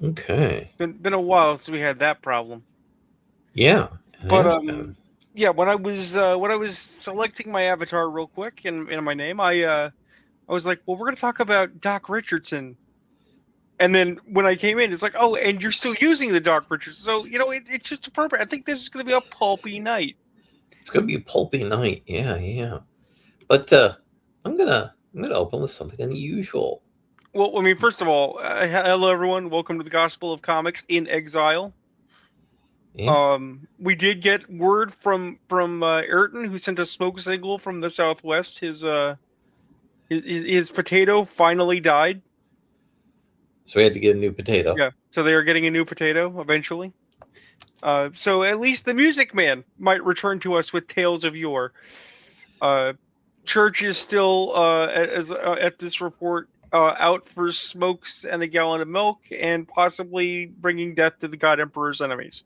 Okay. Been a while since we had that problem. Yeah, it But has been. yeah, when I was selecting my avatar real quick in my name, I was like, well, we're gonna talk about Doc Richardson. And then when I came in, it's like, oh, and you're still using the Doc Richardson. So, it's just appropriate. I think this is going to be a pulpy night. It's gonna be a pulpy night. Yeah, yeah. But I'm gonna open with something unusual. Well, I mean, first of all, hello, everyone. Welcome to the Gospel of Comics in Exile. Yeah. We did get word from Ayrton, who sent a smoke signal from the Southwest. His potato finally died. So we had to get a new potato. Yeah, so they are getting a new potato eventually. So at least the Music Man might return to us with tales of yore. Uh, Church is still at this report out for smokes and a gallon of milk, and possibly bringing death to the God Emperor's enemies.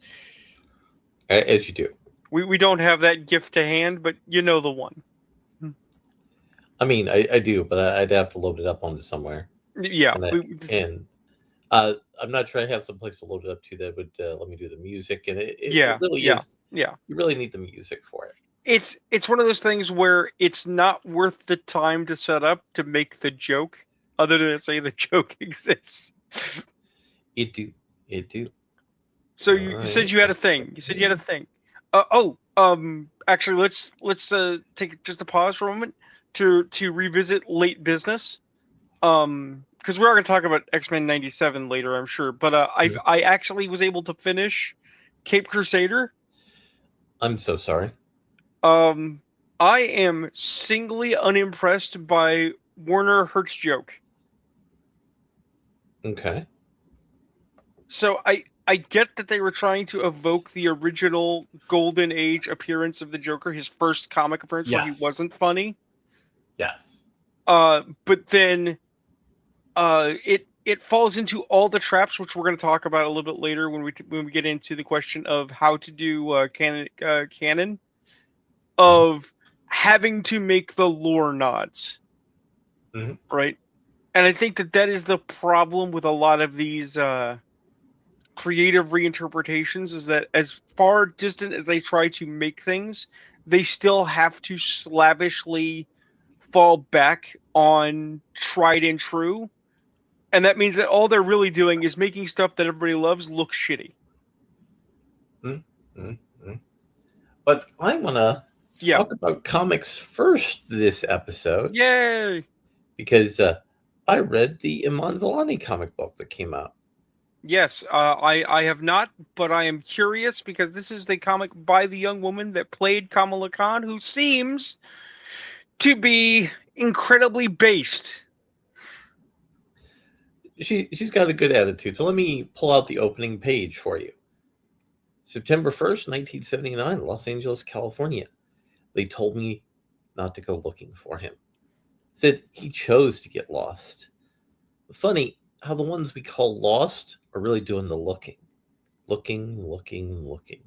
As you do. We don't have that gift to hand, but you know the one. I mean, I do, but I'd have to load it up onto somewhere, Yeah, and and I'm not sure I have some place to load it up to that would let me do the music, and it yeah, really yeah, is. yeah. You really need the music for it. It's one of those things where it's not worth the time to set up to make the joke, other than to say the joke exists. It do. It do. So All you said right. you had a Let's see thing. You said you had a here. thing. Actually, let's take just a pause for a moment to revisit late business. Because we are going to talk about X-Men '97 later, I'm sure. But Mhm. I actually was able to finish Cape Crusader. I'm so sorry. Um, I am singly unimpressed by Warner Hertz joke. Okay. So I get that they were trying to evoke the original Golden Age appearance of the Joker, his first comic appearance where he Yes. wasn't funny. Yes. But then it falls into all the traps, which we're going to talk about a little bit later when we get into the question of how to do canon Hmm. of having to make the lore nods, Hmm. right? And I think that is the problem with a lot of these creative reinterpretations, is that as far distant as they try to make things, they still have to slavishly fall back on tried and true. And that means that all they're really doing is making stuff that everybody loves look shitty. Hmm. Hmm. But I want to Yeah. talk about comics first this episode Yay. because I read the Iman Vellani comic book that came out. Yes, I have not, but I am curious because this is the comic by the young woman that played Kamala Khan, who seems to be incredibly based. She's got a good attitude. So let me pull out the opening page for you. September 1st, 1979, Los Angeles, California. They told me not to go looking for him. Said he chose to get lost. Funny how the ones we call lost are really doing the looking. Looking, looking, looking.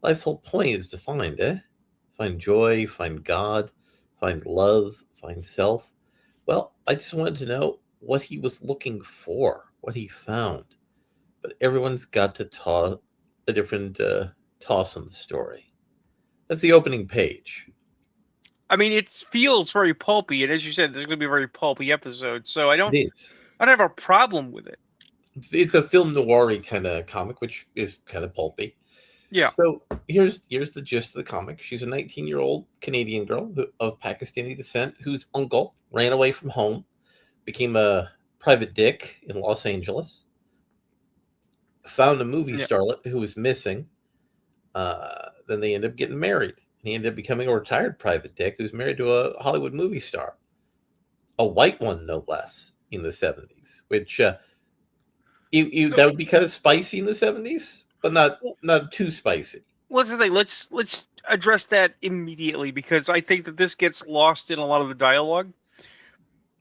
Life's whole point is to find, eh? Find joy, find God, find love, find self. Well, I just wanted to know what he was looking for, what he found. But everyone's got to toss a different toss on the story. That's the opening page. I mean, it feels very pulpy, and as you said, there's going to be a very pulpy episode, so It is. I don't have a problem with it. It's a film noir kind of comic, which is kind of pulpy. Yeah, So here's the gist of the comic. She's a 19-year-old Canadian girl of Pakistani descent whose uncle ran away from home, became a private dick in Los Angeles, found a movie yeah. starlet who was missing. Then they ended up getting married. He ended up becoming a retired private dick who's married to a Hollywood movie star, a white one no less, in the 70s. Which So, that would be kind of spicy in the 70s, but well, not too spicy. what's the thing? Let's address that immediately because I think that this gets lost in a lot of the dialogue.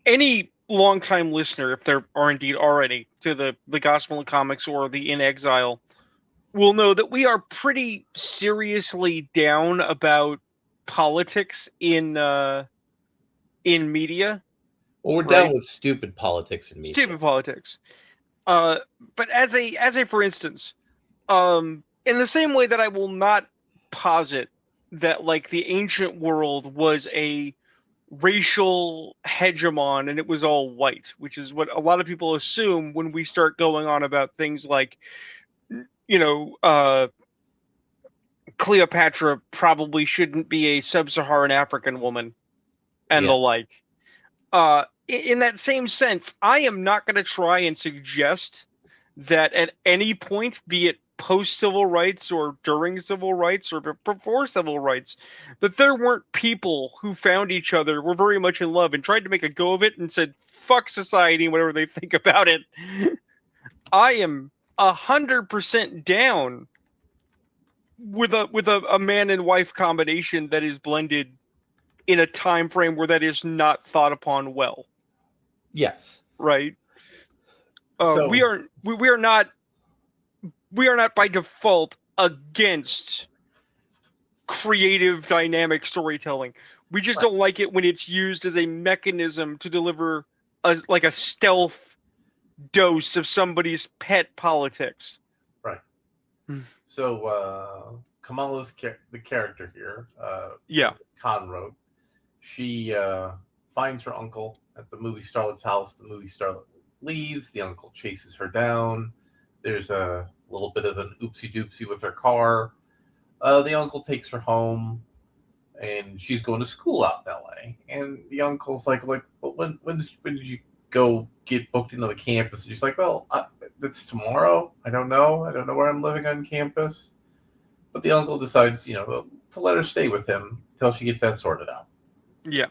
Any longtime listener, if there are indeed already to the Gospel of Comics or the In Exile, will know that we are pretty seriously down about politics in media, Well, we're down right? with stupid politics in media. Stupid politics. But as a for instance, in the same way that I will not posit that like the ancient world was a racial hegemon and it was all white, which is what a lot of people assume when we start going on about things like, you know, Cleopatra probably shouldn't be a sub-Saharan African woman and Yeah. the like. In that same sense, I am not going to try and suggest that at any point, be it post civil rights or during civil rights or before civil rights, that there weren't people who found each other, were very much in love, and tried to make a go of it and said, fuck society and whatever they think about it. I am 100% down with a man and wife combination that is blended in a time frame where that is not thought upon well. Yes. Right. So we are not by default against creative dynamic storytelling. We just don't like it when it's used as a mechanism to deliver a stealth dose of somebody's pet politics. right. So Kamala's the character here. Yeah. Khan wrote. She finds her uncle at the movie starlet's house. The movie starlet leaves. The uncle chases her down. There's a little bit of an oopsie doopsie with her car. The uncle takes her home, and she's going to school out in L.A. And the uncle's like, well, when did you go get booked into the campus? And she's like, well, that's tomorrow. I don't know where I'm living on campus. But the uncle decides, to let her stay with him until she gets that sorted out. Yeah.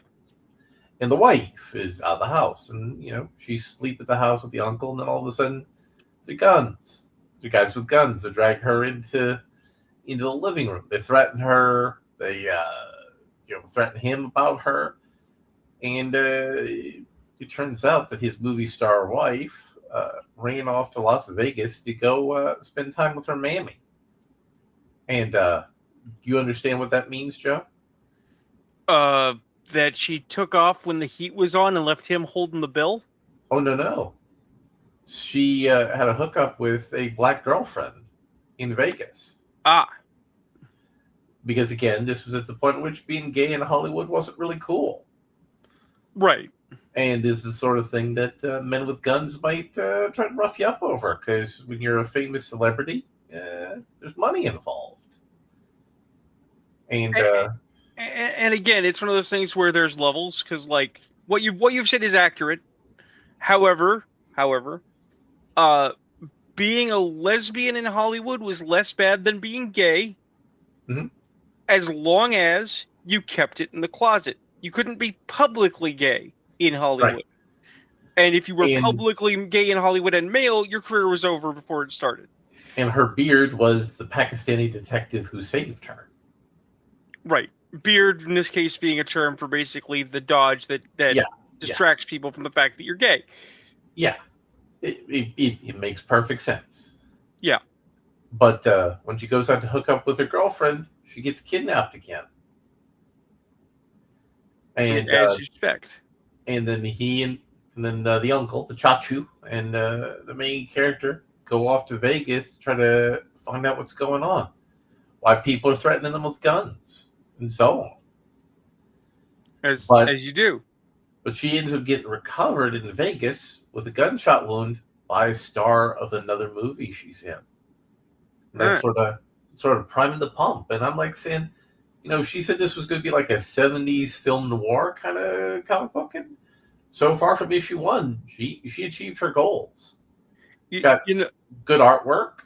And the wife is out of the house, and she sleep at the house with the uncle, and then all of a sudden, the guys with guns, they drag her into the living room. They threaten her. They threaten him about her, and it turns out that his movie star wife ran off to Las Vegas to go spend time with her mammy. And you understand what that means, Joe? That she took off when the heat was on and left him holding the bill? Oh, no. She had a hookup with a black girlfriend in Vegas. Ah. Because, again, this was at the point in which being gay in Hollywood wasn't really cool. Right. And this is the sort of thing that men with guns might try to rough you up over. Because when you're a famous celebrity, there's money involved. And again, it's one of those things where there's levels, because like what you've said is accurate. However, being a lesbian in Hollywood was less bad than being gay, as long as you kept it in the closet. You couldn't be publicly gay in Hollywood. Right. And if you were publicly gay in Hollywood and male, your career was over before it started. And her beard was the Pakistani detective who saved her. Right. Beard, in this case, being a term for basically the dodge that distracts people from the fact that you're gay. Yeah. It makes perfect sense. Yeah. But when she goes out to hook up with her girlfriend, she gets kidnapped again. And as you expect. And then the uncle, the Chachu, and the main character go off to Vegas to try to find out what's going on. Why people are threatening them with guns. And so on. As you do. But she ends up getting recovered in Vegas with a gunshot wound by a star of another movie she's in. And that's sort of priming the pump. And I'm like saying, she said this was going to be like a 70s film noir kind of comic book. And so far from issue 1, she achieved her goals. She got good artwork.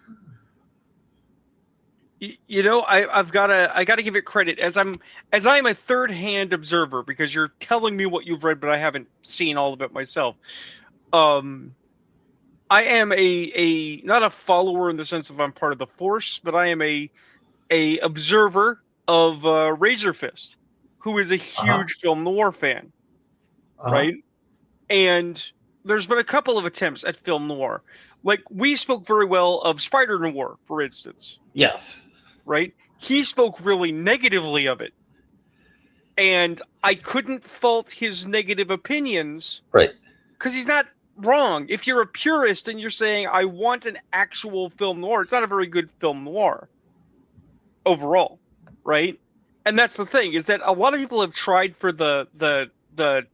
I gotta give it credit as I'm a third-hand observer, because you're telling me what you've read, but I haven't seen all of it myself. I am a not a follower in the sense of I'm part of the Force, but I am a observer of Razor Fist, who is a huge film noir fan, right? And there's been a couple of attempts at film noir. Like, we spoke very well of Spider Noir, for instance. Yes. Right? He spoke really negatively of it. And I couldn't fault his negative opinions. Right. Because he's not wrong. If you're a purist and you're saying, I want an actual film noir, it's not a very good film noir overall, right? And that's the thing, is that a lot of people have tried for the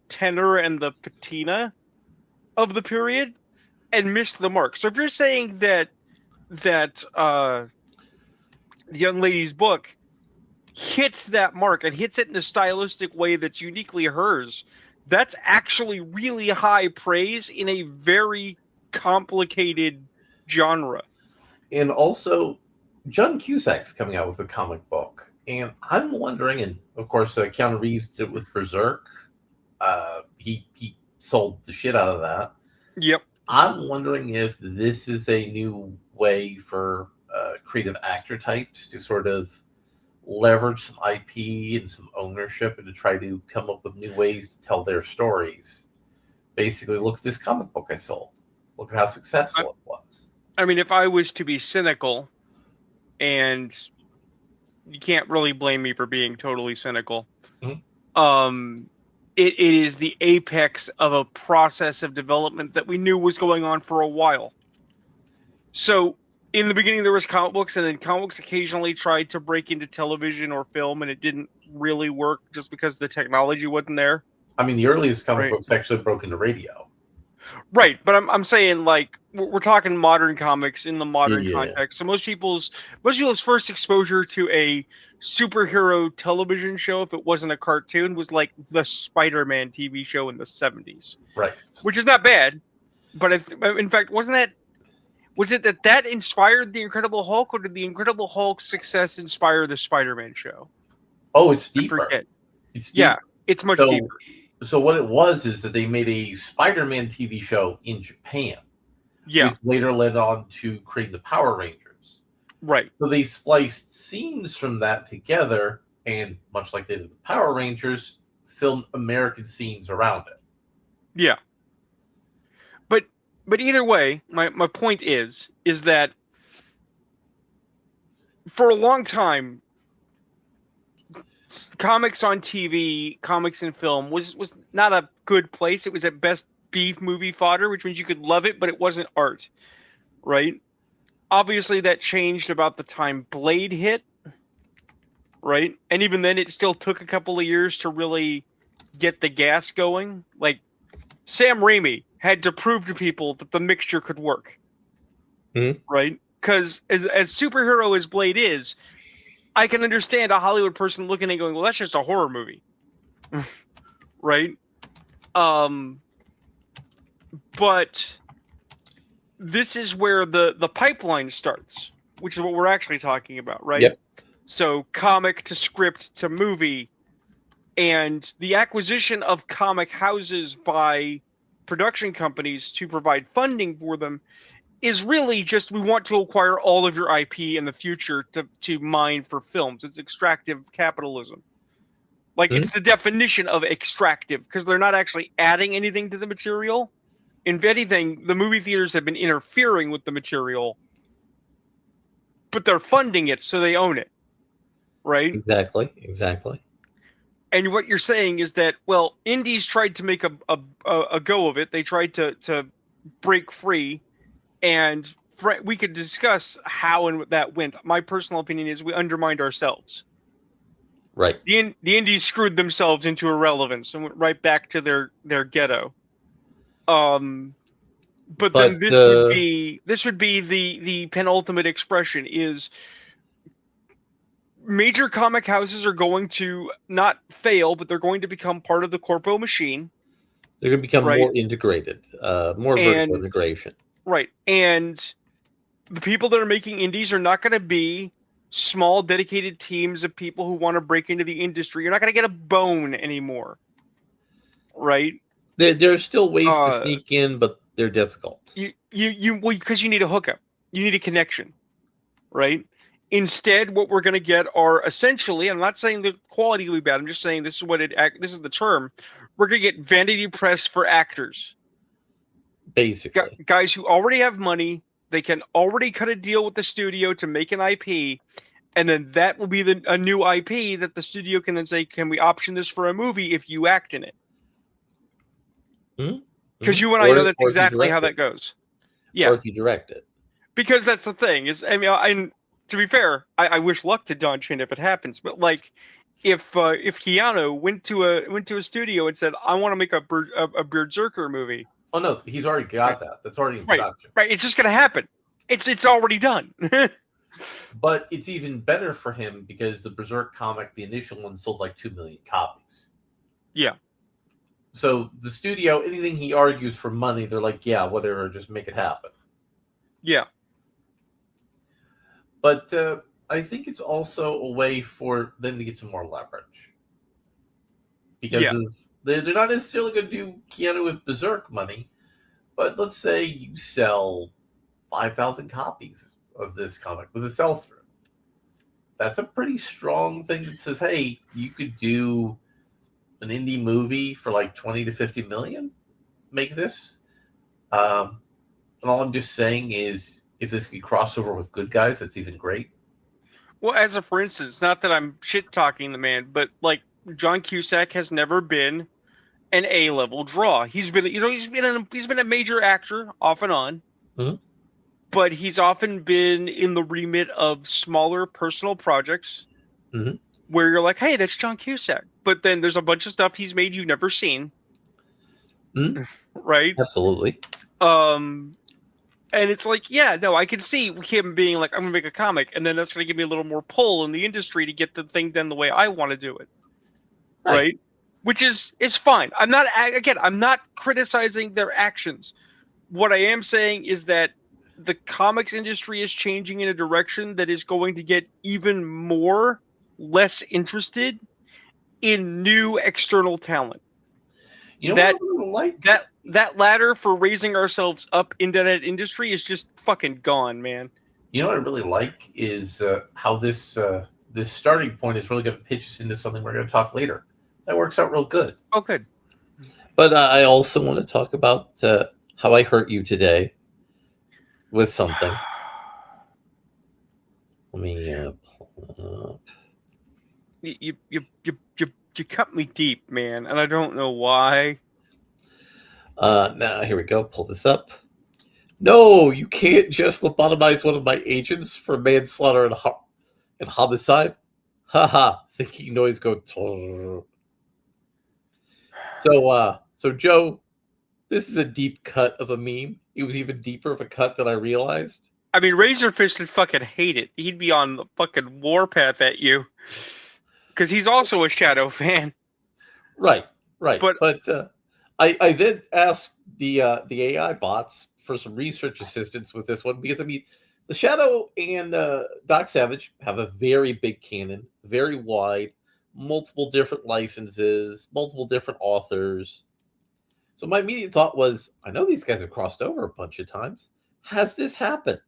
tenor and the patina of the period and missed the mark. So if you're saying that the young lady's book hits that mark and hits it in a stylistic way that's uniquely hers, that's actually really high praise in a very complicated genre. And also, John Cusack's coming out with a comic book, and I'm wondering, and of course, Keanu Reeves did it with Berserk. He sold the shit out of that. Yep. I'm wondering if this is a new way for creative actor types to sort of leverage some IP and some ownership and to try to come up with new ways to tell their stories. Basically, look at this comic book I sold. Look at how successful it was. I mean, if I was to be cynical, and you can't really blame me for being totally cynical, it is the apex of a process of development that we knew was going on for a while. So in the beginning, there was comic books, and then comic books occasionally tried to break into television or film, and it didn't really work just because the technology wasn't there. I mean, the earliest comic books actually broke into radio. Right, but I'm saying, like, we're talking modern comics in the modern context. So most people's first exposure to a superhero television show, if it wasn't a cartoon, was like the Spider-Man TV show in the 70s. Right. Which is not bad, but in fact, was it that inspired the Incredible Hulk, or did the Incredible Hulk's success inspire the Spider-Man show? Oh, it's deeper. It's deeper. Yeah, it's much deeper. So what it was is that they made a Spider-Man TV show in Japan, which later led on to creating the Power Rangers. Right. So they spliced scenes from that together, and much like they did with Power Rangers, filmed American scenes around it. Yeah. But either way, my point is that for a long time, comics on TV, comics in film was not a good place. It was at best B movie fodder, which means you could love it, but it wasn't art, right? Obviously, that changed about the time Blade hit, right? And even then, it still took a couple of years to really get the gas going. Like, Sam Raimi had to prove to people that the mixture could work, right? Because as superhero as Blade is, I can understand a Hollywood person looking and going, well, that's just a horror movie. Right? But this is where the pipeline starts, which is what we're actually talking about, right? Yep. So comic to script to movie, and the acquisition of comic houses by production companies to provide funding for them is really just, we want to acquire all of your IP in the future to mine for films. It's extractive capitalism. Like, it's the definition of extractive, because they're not actually adding anything to the material. If anything, the movie theaters have been interfering with the material, but they're funding it, so they own it. Right? Exactly. And what you're saying is that, well, indies tried to make a go of it. They tried to break free. And we could discuss how and that went. My personal opinion is we undermined ourselves. Right. The indies screwed themselves into irrelevance and went right back to their ghetto. But then this would be the penultimate expression is major comic houses are going to not fail, but they're going to become part of the corpo machine. They're going to become more integrated, more vertical integration. Right. And the people that are making indies are not going to be small, dedicated teams of people who want to break into the industry. You're not going to get a bone anymore. Right? There's still ways to sneak in, but they're difficult. Because you need a hookup. You need a connection. Right? Instead, what we're going to get are essentially, I'm not saying the quality will be bad, I'm just saying this is the term. We're going to get vanity press for actors. Basically. Guys who already have money, they can already cut a deal with the studio to make an IP, and then that will be a new IP that the studio can then say, can we option this for a movie if you act in it? Because you and I Or know that's if you exactly how direct that it. goes. Or Yeah, if you direct it. because that's the thing is, I mean, to be fair, I wish luck to Don Chin if it happens, but like, if Keanu went to a studio and said, I want to make a Berserker movie, Oh no, he's already right, got that. That's already in right, production. right, it's just gonna happen. It's already done. But it's even better for him because the Berserk comic, the initial one, sold like 2 million copies. Yeah, So the studio, anything he argues for money, they're like, yeah, whatever, just make it happen. yeah, But I think it's also a way for them to get some more leverage. Because yeah. of they're not necessarily going to do Keanu with Berserk money, but let's say you sell 5,000 copies of this comic with a sell through. That's a pretty strong thing that says, hey, you could do an indie movie for like 20 to 50 million, make this. And all I'm just saying is if this could cross over with Good Guys, that's even great. Well, as a for instance, not that I'm shit talking the man, but like John Cusack has never been an A-level draw. He's been, he's been a major actor off and on, Mhm. but he's often been in the remit of smaller personal projects Mhm. where you're like, hey, that's John Cusack. But then there's a bunch of stuff he's made you've never seen, Mhm. right? Absolutely. And it's like, yeah, no, I can see him being like, I'm gonna make a comic, and then that's gonna give me a little more pull in the industry to get the thing done the way I want to do it, Right. right? Which is fine. I'm not criticizing their actions. What I am saying is that the comics industry is changing in a direction that is going to get even more less interested in new external talent. You know what I That really like? that ladder for raising ourselves up into that industry is just fucking gone, man. You know what I really like is how this starting point is really going to pitch us into something we're going to talk later. That works out real good. Oh, good. But I also want to talk about how I hurt you today with something. Let me pull You cut me deep, man, and I don't know why. now here we go. Pull this up. No, you can't just lobotomize one of my agents for manslaughter and homicide. Haha, thinking noise go. So Joe, this is a deep cut of a meme. It was even deeper of a cut than I realized. I mean, Razorfish would fucking hate it. He'd be on the fucking warpath at you because he's also a Shadow fan. Right, right. But But I then asked the AI bots for some research assistance with this one because I mean, the Shadow and Doc Savage have a very big canon, very wide, multiple different licenses, multiple different authors. So my immediate thought was, I know these guys have crossed over a bunch of times. Has this happened?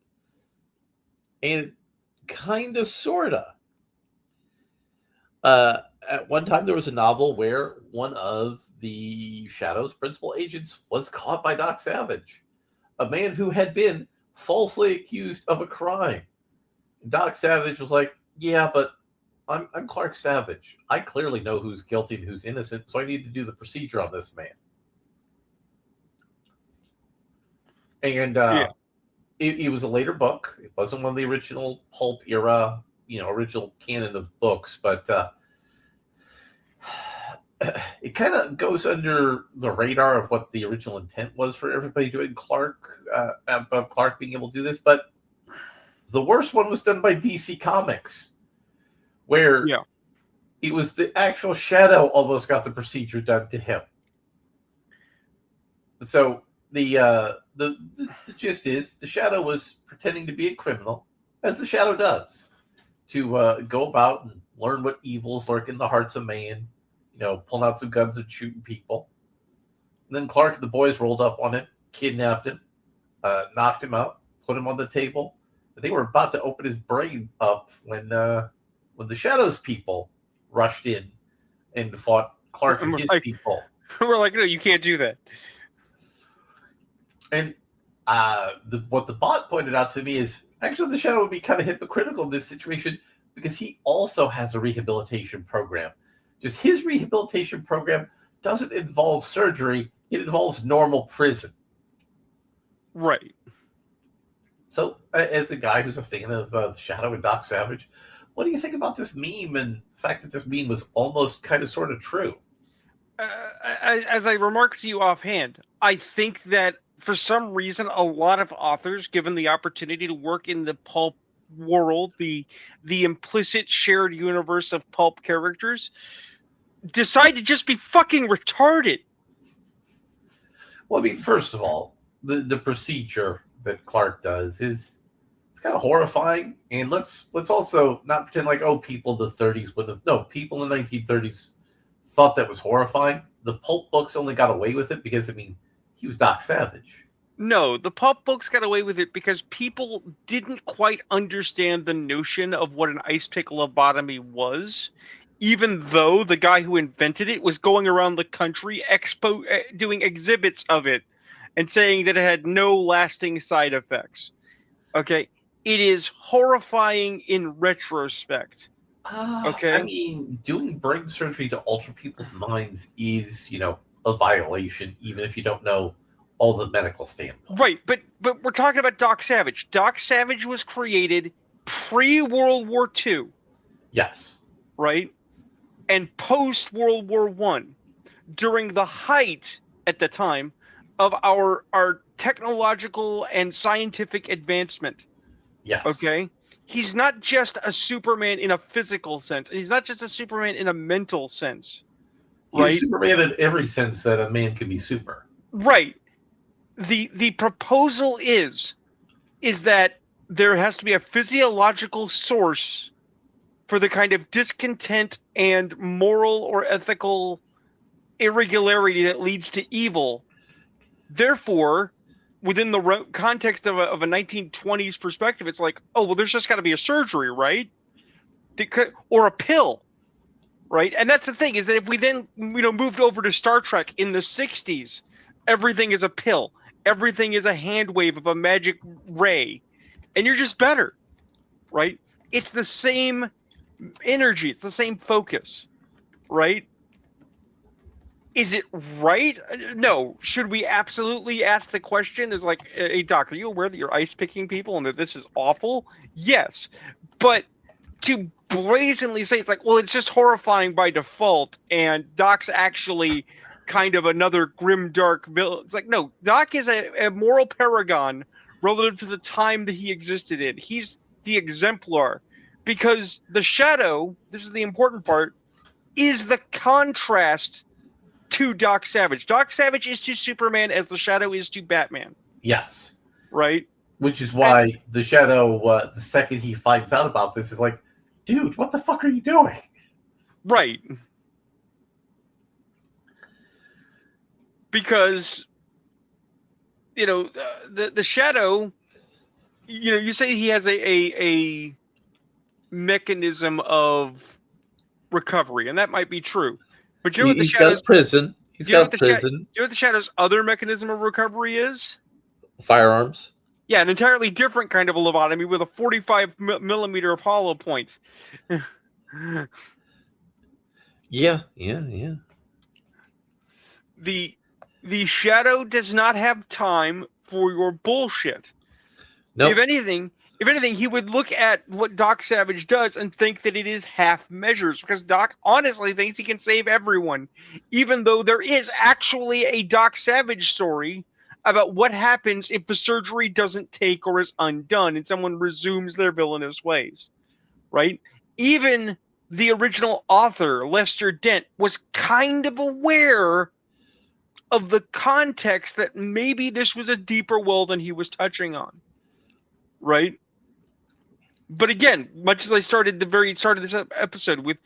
And kind of, sorta. Uh, at one time, there was a novel where one of the Shadow's principal agents was caught by Doc Savage, a man who had been falsely accused of a crime. And Doc Savage was like, "Yeah, but I'm Clark Savage. I clearly know who's guilty and who's innocent, so I need to do the procedure on this man." And yeah, it was a later book. It wasn't one of the original pulp era, original canon of books, but it kind of goes under the radar of what the original intent was for everybody doing Clark, about Clark being able to do this. But the worst one was done by DC Comics, where yeah. it was the actual Shadow almost got the procedure done to him. So the gist is the Shadow was pretending to be a criminal, as the Shadow does, to go about and learn what evils lurk in the hearts of man. Pulling out some guns and shooting people. And then Clark and the boys rolled up on him, kidnapped him, knocked him out, put him on the table. And they were about to open his brain up when the Shadows people rushed in and fought Clark And and we're his like, people. we're like, no, you can't do that. And what the bot pointed out to me is actually the Shadow would be kind of hypocritical in this situation because he also has a rehabilitation program. Just his rehabilitation program doesn't involve surgery. It involves normal prison. Right. So, as a guy who's a fan of the Shadow and Doc Savage, what do you think about this meme and the fact that this meme was almost kind of sort of true? As I remarked to you offhand, I think that for some reason, a lot of authors, given the opportunity to work in the pulp world, the implicit shared universe of pulp characters, decide to just be fucking retarded. Well, I mean, first of all, the procedure that Clark does is it's kind of horrifying. And let's also not pretend like, oh, people in the 30s wouldn't have. No, people in the 1930s thought that was horrifying. The pulp books only got away with it because, I mean, he was Doc Savage. No, the pulp books got away with it because people didn't quite understand the notion of what an ice pick lobotomy was, even though the guy who invented it was going around the country doing exhibits of it and saying that it had no lasting side effects. Okay, it is horrifying in retrospect. Okay, I mean, doing brain surgery to alter people's minds is, a violation, even if you don't know all the medical standpoint. right, but we're talking about Doc Savage. Doc Savage was created pre-World War II, Yes. right? And post World War One, during the height at the time of our technological and scientific advancement. Yes. Okay, he's not just a Superman in a physical sense. He's not just a Superman in a mental sense. Right? He's Superman in every sense that a man can be super. Right. The proposal is that there has to be a physiological source for the kind of discontent and moral or ethical irregularity that leads to evil. Therefore, within the context of a 1920s perspective, it's like, oh, well, there's just got to be a surgery, right? Or a pill, right? And that's the thing, is that if we then moved over to Star Trek in the 60s, everything is a pill. Everything is a hand wave of a magic ray. And you're just better, right? It's the same energy. It's the same focus, right? Is it right? No. Should we absolutely ask the question? Is like, hey, Doc, are you aware that you're ice picking people and that this is awful? Yes. But to brazenly say it's like, well, it's just horrifying by default, and Doc's actually kind of another grim, dark villain. It's like, no, Doc is a moral paragon relative to the time that he existed in. He's the exemplar, because the Shadow, this is the important part, is the contrast to Doc Savage. Doc Savage is to Superman as the Shadow is to Batman. Yes. Right? Which is why the Shadow, the second he finds out about this, is like, dude, what the fuck are you doing? Right. Because, the Shadow, you say he has a mechanism of recovery, and that might be true. But you know what the He's Shadow's got a prison. He's got a prison. You know what the Shadow's other mechanism of recovery is? Firearms. Yeah, an entirely different kind of a lobotomy with a 45 millimeter of hollow point. Yeah. The Shadow does not have time for your bullshit. Nope. If anything, he would look at what Doc Savage does and think that it is half measures, because Doc honestly thinks he can save everyone, even though there is actually a Doc Savage story about what happens if the surgery doesn't take or is undone and someone resumes their villainous ways, right? Even the original author, Lester Dent, was kind of aware of the context that maybe this was a deeper well than he was touching on, right? But again, much as I started the very start of this episode with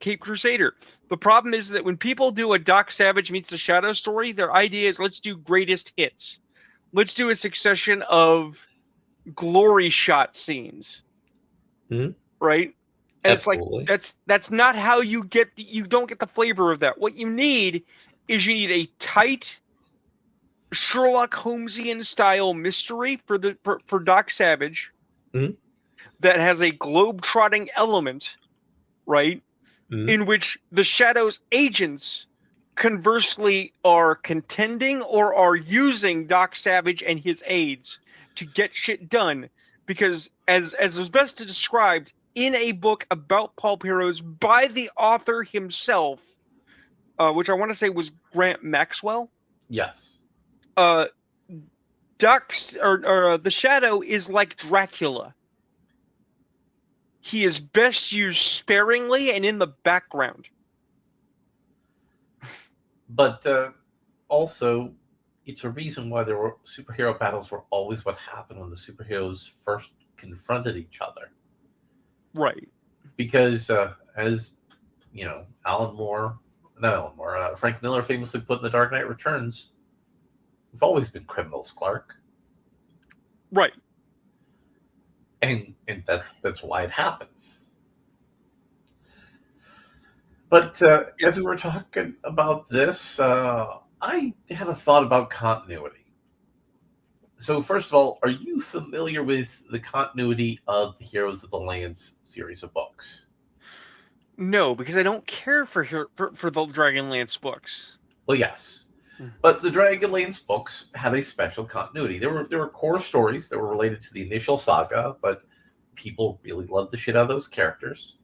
Cape Crusader, the problem is that when people do a Doc Savage meets the Shadow story, their idea is, let's do greatest hits. Let's do a succession of glory shot scenes, right? And Absolutely. It's like that's not how you get. You don't get the flavor of that. What you need is a tight Sherlock Holmesian style mystery for Doc Savage. That has a globe-trotting element, right? In which the Shadow's agents conversely are contending or are using Doc Savage and his aides to get shit done. Because as is best described in a book about pulp heroes by the author himself, which I want to say was Grant Maxwell, Yes. uh, the Shadow is like Dracula. He is best used sparingly and in the background. But also, it's a reason why there were superhero battles were always what happened when the superheroes first confronted each other. Right. Because as you know, Frank Miller famously put in The Dark Knight Returns, we've always been criminals, Clark. Right. And that's why it happens. But as we were talking about this, I had a thought about continuity. So first of all, are you familiar with the continuity of the Heroes of the Lands series of books? No, because I don't care for the Dragonlance books. Well, yes. But the Dragonlance books had a special continuity. There were core stories that were related to the initial saga, but people really loved the shit out of those characters.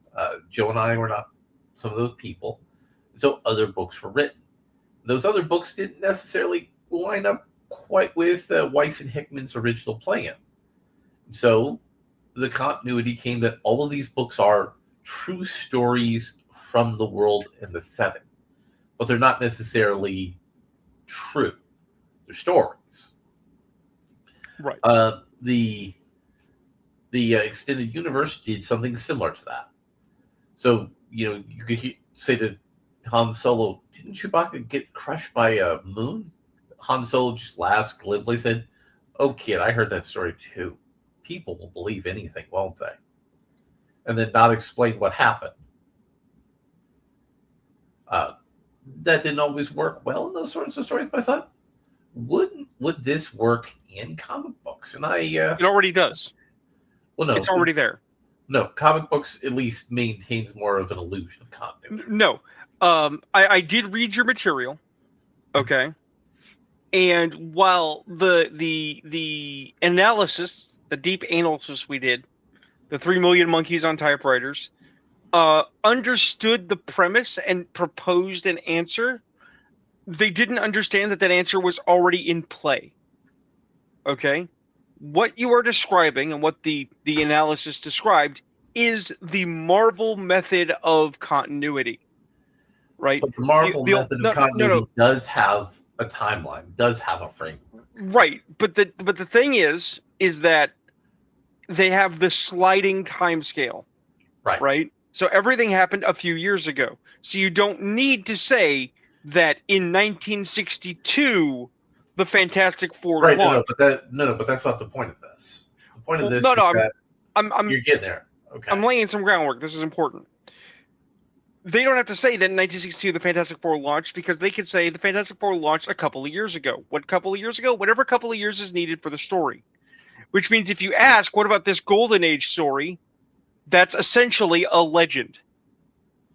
Joe and I were not some of those people. So other books were written. Those other books didn't necessarily line up quite with Weiss and Hickman's original plan. So the continuity came that all of these books are true stories from the world and the setting, but they're not necessarily true. They're stories. Right. The extended universe did something similar to that. So you could say to Han Solo, "Didn't Chewbacca get crushed by a moon?" Han Solo just laughs glibly, said, "Oh, kid, I heard that story too. People will believe anything, won't they?" And then not explain what happened. That didn't always work well in those sorts of stories, but I thought, would this work in comic books? And it already does. Well, no, it's already there. No, comic books at least maintains more of an illusion of continuity. No, I did read your material, okay, and while the analysis, the deep analysis we did, the 3 million monkeys on typewriters, understood the premise and proposed an answer, they didn't understand that answer was already in play. Okay? What you are describing and what the analysis described is the Marvel method of continuity. Right? But the Marvel method of continuity does have a timeline, does have a frame. Right. But the thing is that they have the sliding time scale. Right. Right? So everything happened a few years ago. So you don't need to say that in 1962 the Fantastic Four launched. But that's not the point of this. The point of this is that you're getting there. Okay. I'm laying some groundwork. This is important. They don't have to say that in 1962 the Fantastic Four launched, because they could say the Fantastic Four launched a couple of years ago. What couple of years ago? Whatever couple of years is needed for the story. Which means if you ask, what about this Golden Age story? That's essentially a legend.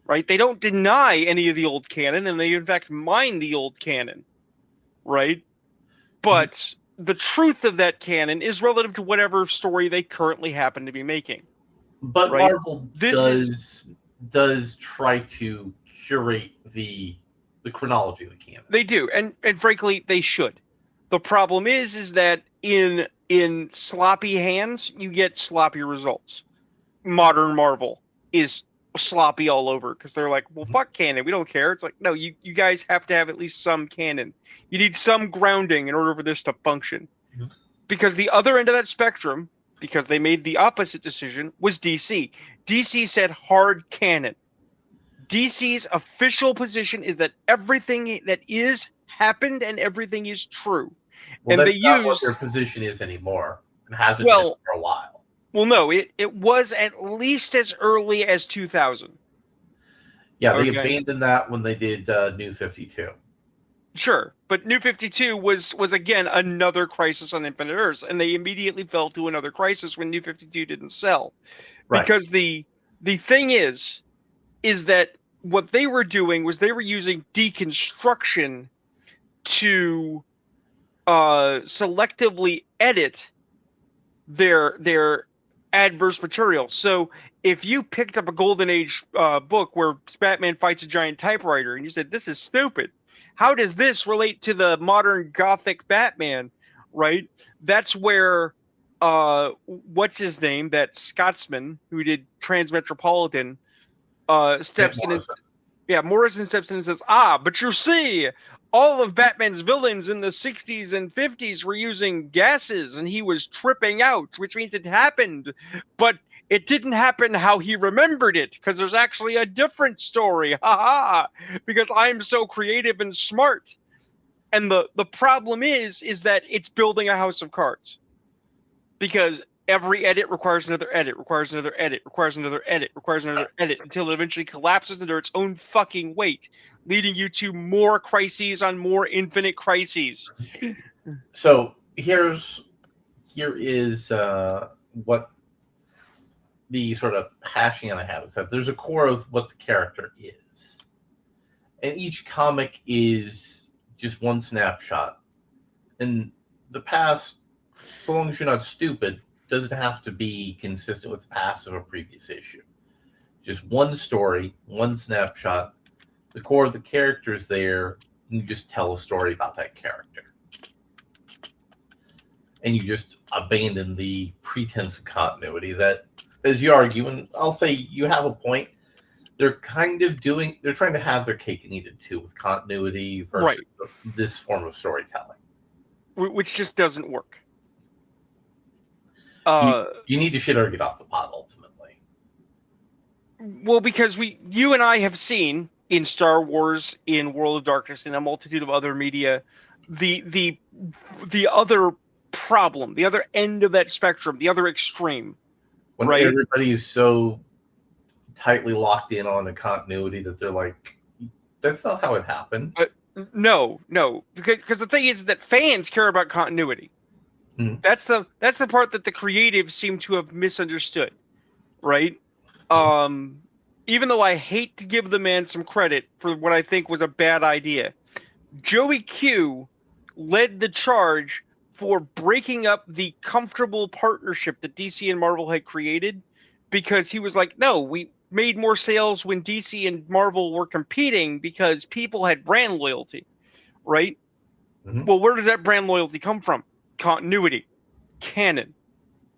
Right? They don't deny any of the old canon, and they in fact mine the old canon. Right? But the truth of that canon is relative to whatever story they currently happen to be making. But right? Marvel does try to curate the chronology of the canon. They do, and frankly, they should. The problem is that in sloppy hands, you get sloppy results. Modern Marvel is sloppy all over because they're like, well, fuck canon, we don't care. It's like, no, you guys have to have at least some canon. You need some grounding in order for this to function. Mm-hmm. Because the other end of that spectrum, because they made the opposite decision, was DC. DC said hard canon. DC's official position is that everything that is happened and everything is true. Well, and that's not what their position is anymore. It hasn't been for a while. Well, no, it was at least as early as 2000. Yeah, they abandoned that when they did New 52. Sure, but New 52 was again another Crisis on Infinite Earths, and they immediately fell to another crisis when New 52 didn't sell. Right. Because the thing is that what they were doing was they were using deconstruction to selectively edit their adverse material. So if you picked up a Golden Age book where Batman fights a giant typewriter and you said, this is stupid, how does this relate to the modern Gothic Batman, right? That's where what's his name, that Scotsman who did Transmetropolitan, Grant steps in and Morrison. yeah, Morrison steps in and says, but you see, all of Batman's villains in the 60s and 50s were using gases and he was tripping out, which means it happened. But it didn't happen how he remembered it, because there's actually a different story. Ha ha! Because I'm so creative and smart. And the problem is that it's building a house of cards. Because every edit requires another edit, requires another edit, requires another edit, requires another edit, until it eventually collapses under its own fucking weight, leading you to more crises on more infinite crises. So here is what the sort of hashing I have is that there's a core of what the character is, and each comic is just one snapshot. And the past, so long as you're not stupid, doesn't have to be consistent with the past of a previous issue. Just one story, one snapshot. The core of the character is there. You just tell a story about that character. And you just abandon the pretense of continuity that, as you argue, and I'll say you have a point, they're trying to have their cake and eat it too with continuity versus this form of storytelling. Which just doesn't work. You need to shit or get off the pot ultimately. Well, because you and I have seen in Star Wars, in World of Darkness, in a multitude of other media, the other problem, the other end of that spectrum, the other extreme. When everybody is so tightly locked in on the continuity that they're like, that's not how it happened. No, because the thing is that fans care about continuity. Mm-hmm. That's the part that the creatives seem to have misunderstood, right? Even though I hate to give the man some credit for what I think was a bad idea, Joey Q led the charge for breaking up the comfortable partnership that DC and Marvel had created, because he was like, no, we made more sales when DC and Marvel were competing because people had brand loyalty, right? Mm-hmm. Well, where does that brand loyalty come from? Continuity, canon,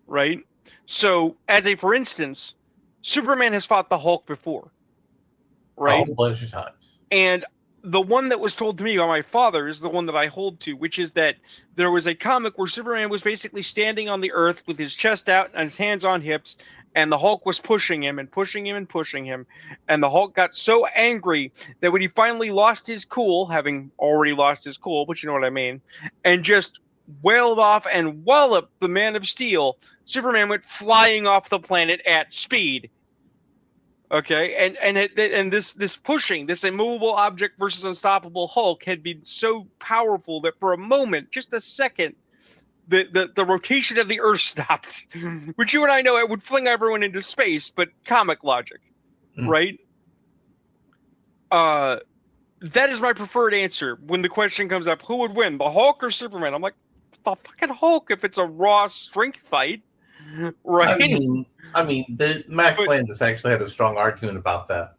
right? So, for instance, Superman has fought the Hulk before, right? A whole bunch of times. And the one that was told to me by my father is the one that I hold to, which is that there was a comic where Superman was basically standing on the earth with his chest out and his hands on hips, and the Hulk was pushing him and pushing him and pushing him. And the Hulk got so angry that when he finally lost his cool, having already lost his cool, but you know what I mean, and just wailed off and walloped the Man of Steel, Superman went flying off the planet at speed. Okay, and this pushing, this immovable object versus unstoppable Hulk had been so powerful that for a moment, just a second, the rotation of the Earth stopped, which you and I know it would fling everyone into space, but comic logic, right? That is my preferred answer when the question comes up: who would win, the Hulk or Superman? I'm like, the fucking Hulk if it's a raw strength fight, right? I mean, the Max Landis actually had a strong argument about that.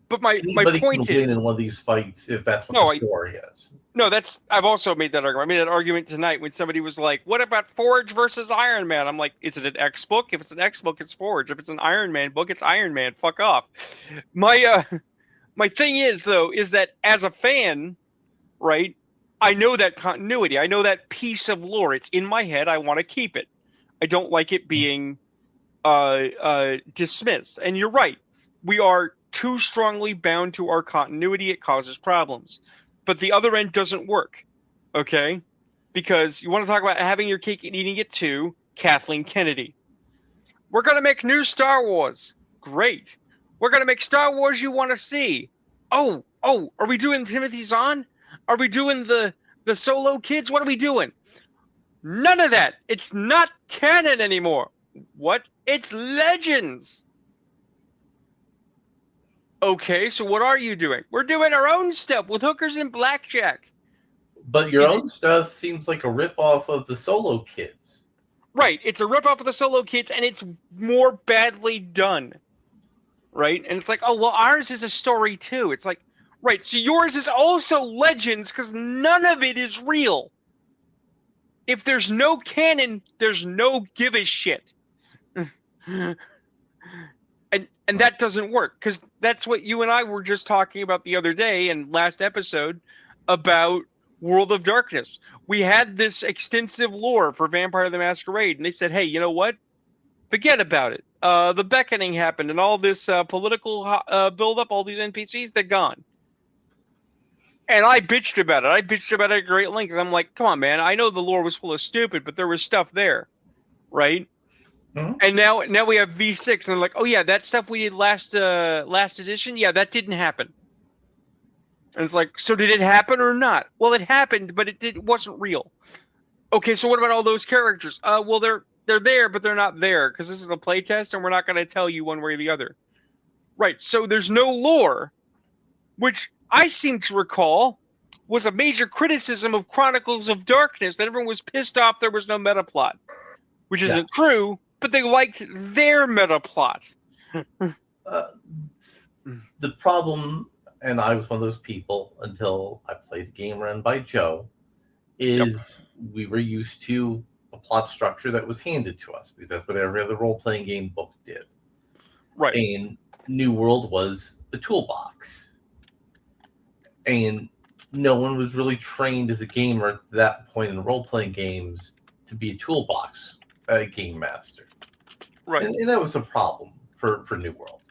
But my point can win in one of these fights if that's what the story is. No, I've also made that argument. I made that argument tonight when somebody was like, "What about Forge versus Iron Man?" I'm like, "Is it an X book? If it's an X book, it's Forge. If it's an Iron Man book, it's Iron Man. Fuck off." My thing is though, is that as a fan, right? I know that continuity. I know that piece of lore. It's in my head. I want to keep it. I don't like it being dismissed. And you're right. We are too strongly bound to our continuity. It causes problems. But the other end doesn't work, okay? Because you want to talk about having your cake and eating it too, Kathleen Kennedy. We're going to make new Star Wars. Great. We're going to make Star Wars you want to see. Oh, are we doing Timothy Zahn? Are we doing the Solo kids? What are we doing? None of that. It's not canon anymore. What? It's Legends. Okay, so what are you doing? We're doing our own stuff with hookers and blackjack. But your Is own it stuff seems like a ripoff of the Solo Kids. right? It's a ripoff of the Solo Kids, and it's more badly done, right? And it's like, oh well, ours is a story too. It's like, right, so yours is also Legends because none of it is real. If there's no canon, there's no give a shit. And that doesn't work because that's what you and I were just talking about the other day and last episode about World of Darkness. We had this extensive lore for Vampire the Masquerade, and they said, "Hey, you know what? Forget about it. The Beckoning happened, and all this political buildup, all these NPCs, they're gone." And I bitched about it. I bitched about it at great length. And I'm like, "Come on, man! I know the lore was full of stupid, but there was stuff there, right?" Mhm. And now we have V6, and they're like, oh yeah, that stuff we did last edition, yeah, that didn't happen. And it's like, so did it happen or not? Well, it happened, but it wasn't real. Okay, so what about all those characters? Well, they're there, but they're not there because this is a playtest, and we're not going to tell you one way or the other. Right. So there's no lore, which I seem to recall was a major criticism of Chronicles of Darkness that everyone was pissed off there was no meta plot, which Yeah. isn't true, but they liked their meta plot. Uh, the problem, and I was one of those people until I played a game run by Joe, is we were used to a plot structure that was handed to us because that's what every other role playing game book did. Right. And New World was a toolbox. And no one was really trained as a gamer at that point in role playing games to be a toolbox game master. Right. And that was a problem for New World.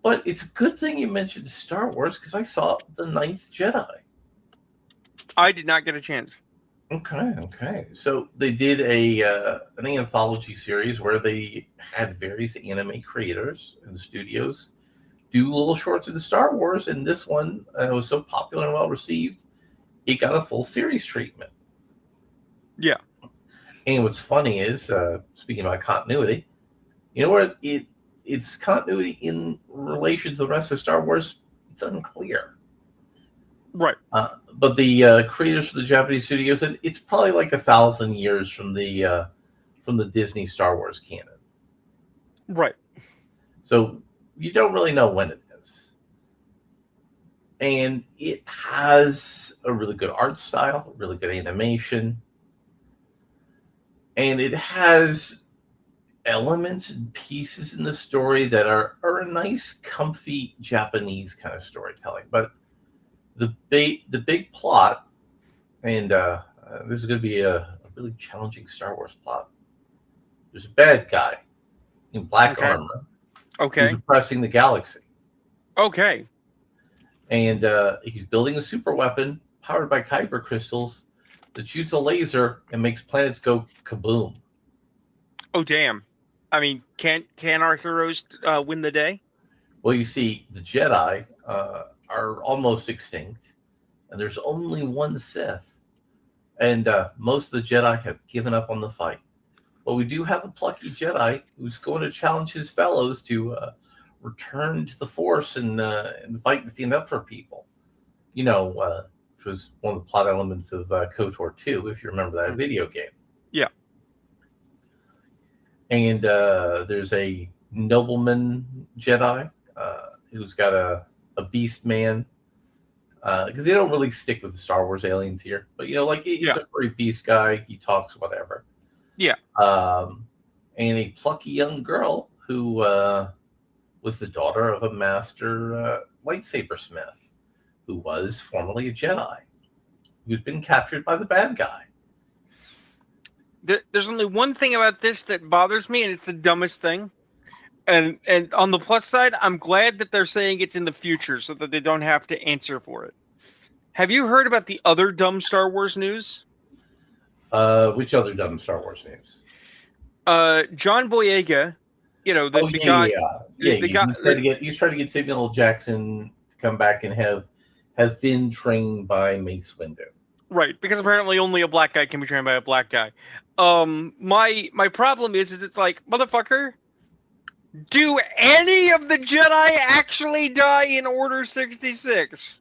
But it's a good thing you mentioned Star Wars because I saw The Ninth Jedi. I did not get a chance. Okay. So they did an anthology series where they had various anime creators and studios do little shorts of the Star Wars, and this one was so popular and well received, it got a full series treatment. Yeah. And what's funny is, speaking about continuity, you know where its continuity in relation to the rest of Star Wars, it's unclear. Right. But the creators for the Japanese studio said it's probably like 1,000 years from the Disney Star Wars canon. Right. So you don't really know when it is. And it has a really good art style, really good animation. And it has elements and pieces in the story that are a nice, comfy Japanese kind of storytelling. But the big plot, and this is going to be a really challenging Star Wars plot. There's a bad guy in black armor Okay. who's oppressing the galaxy. Okay. And he's building a super weapon powered by kyber crystals that shoots a laser and makes planets go kaboom. Oh damn. I mean, can our heroes win the day? Well, you see, the Jedi are almost extinct, and there's only one Sith, and most of the Jedi have given up on the fight. But we do have a plucky Jedi who's going to challenge his fellows to return to the Force and fight and stand up for people. You know, which was one of the plot elements of KOTOR 2, if you remember that video game. Yeah. And there's a nobleman Jedi who's got a beast man. Because they don't really stick with the Star Wars aliens here. But, you know, like he's a furry beast guy. He talks, whatever. Yeah. And a plucky young girl who was the daughter of a master lightsaber smith who was formerly a Jedi who's been captured by the bad guy. There's only one thing about this that bothers me, and it's the dumbest thing. And on the plus side, I'm glad that they're saying it's in the future so that they don't have to answer for it. Have you heard about the other dumb Star Wars news? Which other dumb Star Wars names? John Boyega, you know, the guy. He's trying to get Samuel L. Jackson to come back and have Finn trained by Mace Windu. Right, because apparently only a black guy can be trained by a black guy. My problem is it's like, motherfucker, Do any of the Jedi actually die in Order 66?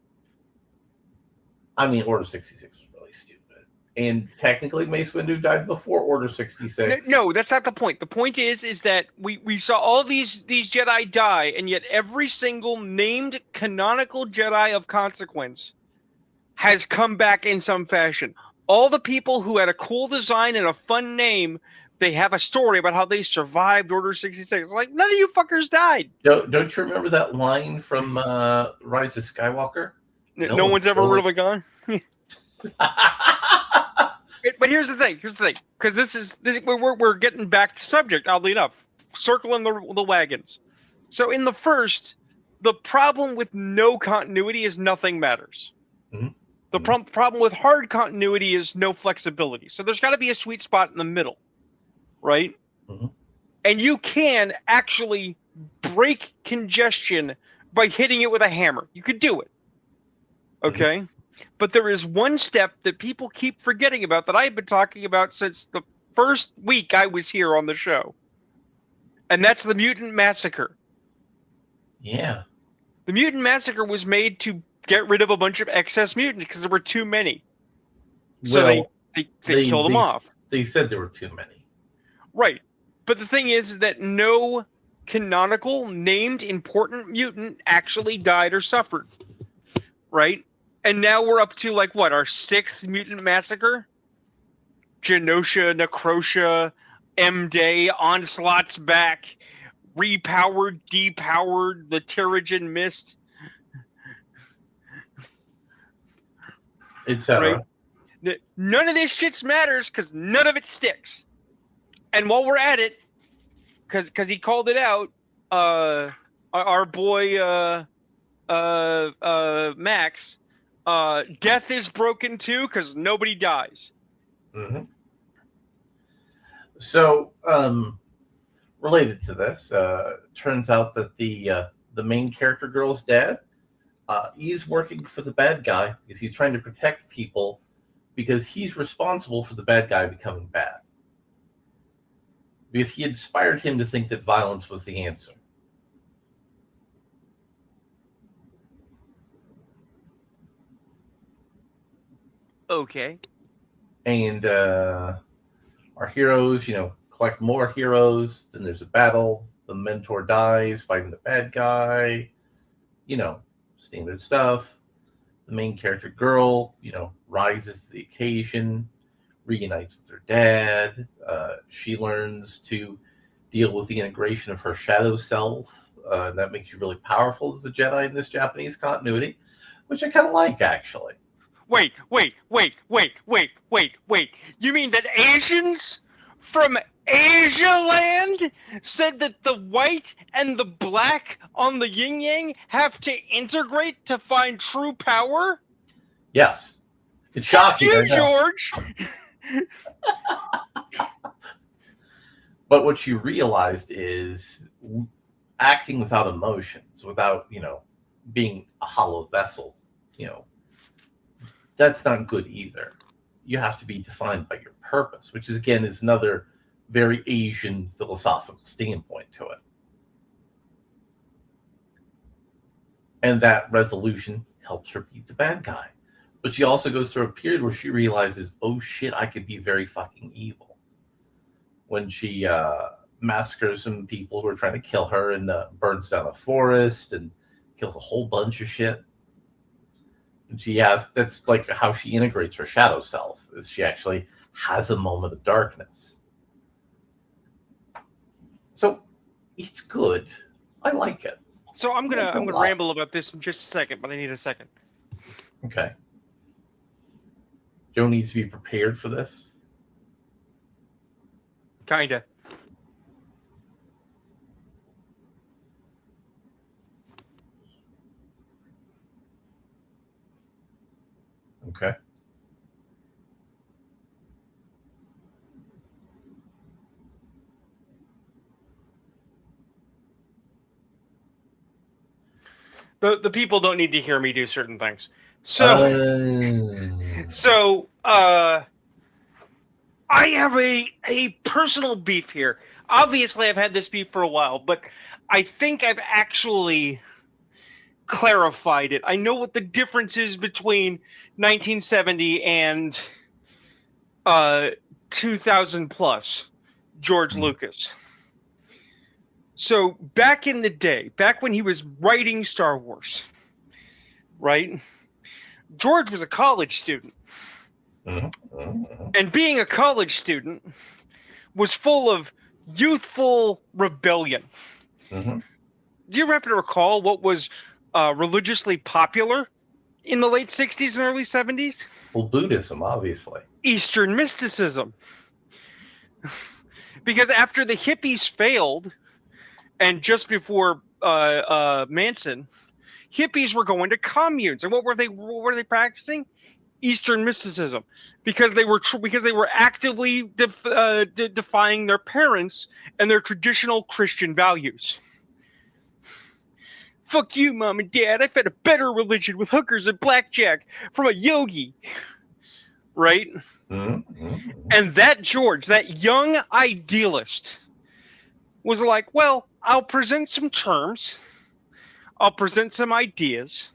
I mean, Order 66 was really stupid. And technically, Mace Windu died before Order 66. No, that's not the point. The point is that we saw all these Jedi die, and yet every single named canonical Jedi of consequence has come back in some fashion. All the people who had a cool design and a fun name, they have a story about how they survived Order 66. Like, none of you fuckers died. Don't you remember that line from Rise of Skywalker? No one's ever really gone. But here's the thing, because we're getting back to subject, oddly enough, circling the wagons. So in the first, the problem with no continuity is nothing matters. Mm-hmm. The problem with hard continuity is no flexibility. So there's got to be a sweet spot in the middle, right? Mm-hmm. And you can actually break congestion by hitting it with a hammer. You could do it, okay? Mm-hmm. But there is one step that people keep forgetting about that I've been talking about since the first week I was here on the show. And that's the Mutant Massacre. Yeah. The Mutant Massacre was made to get rid of a bunch of excess mutants because there were too many. So well, they killed them off. They said there were too many. Right. But the thing is that no canonical named important mutant actually died or suffered. Right? And now we're up to, like, what, our 6th Mutant Massacre? Genosha, Necrosha, M-Day, Onslaught's back, repowered, depowered, the Terrigen Mist. Etc. Right? None of this shit matters because none of it sticks. And while we're at it, because he called it out, our boy Max... death is broken too because nobody dies. Mm-hmm. So, related to this, turns out that the main character girl's dad, he's working for the bad guy because he's trying to protect people because he's responsible for the bad guy becoming bad. Because he inspired him to think that violence was the answer. Okay. And our heroes, collect more heroes. Then there's a battle. The mentor dies, fighting the bad guy. Standard stuff. The main character girl, rises to the occasion, reunites with her dad. She learns to deal with the integration of her shadow self. And that makes you really powerful as a Jedi in this Japanese continuity, which I kind of like, actually. Wait. You mean that Asians from Asia land said that the white and the black on the yin yang have to integrate to find true power? Yes. It's shocking. Fuck you, George. But what you realized is acting without emotions, without, being a hollow vessel, that's not good either. You have to be defined by your purpose, which is another very Asian philosophical standpoint to it. And that resolution helps her beat the bad guy. But she also goes through a period where she realizes, oh shit, I could be very fucking evil. When she massacres some people who are trying to kill her and burns down a forest and kills a whole bunch of shit. And that's like how she integrates her shadow self, is she actually has a moment of darkness. So it's good. I like it. So I'm gonna ramble about this in just a second, but I need a second. Okay. Joe needs to be prepared for this. Kinda. Okay. The people don't need to hear me do certain things. So, I have a personal beef here. obviously I've had this beef for a while, but I think I've actually clarified it. I know what the difference is between 1970 and 2000 plus George Lucas. So back in the day, back when he was writing Star Wars, right? George was a college student. And being a college student was full of youthful rebellion. Do you happen to recall what was religiously popular in the late 60s and early 70s? Well, Buddhism, obviously. Eastern mysticism. Because after the hippies failed, and just before Manson, hippies were going to communes. And what were they practicing? Eastern mysticism, because they were actively defying their parents and their traditional Christian values. Fuck you, Mom and Dad. I've had a better religion with hookers and blackjack from a yogi. Right? And that George, that young idealist, was like, well, I'll present some terms, I'll present some ideas,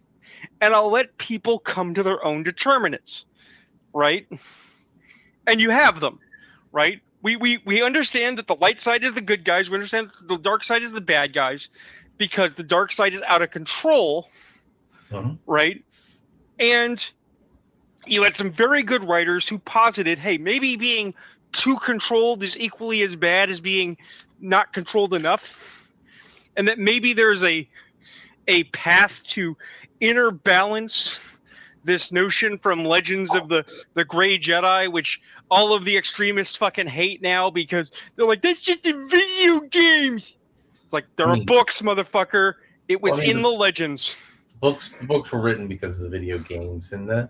and I'll let people come to their own determinants. Right? And you have them. Right? We understand that the light side is the good guys. We understand that the dark side is the bad guys, because the dark side is out of control. Right? And you had some very good writers who posited, hey, maybe being too controlled is equally as bad as being not controlled enough. And that maybe there's a path to inner balance this notion from Legends of the Grey Jedi, which all of the extremists fucking hate now because they're like, that's just in video games. It's like, there are books, motherfucker. It was in the Legends. The books were written because of the video games, and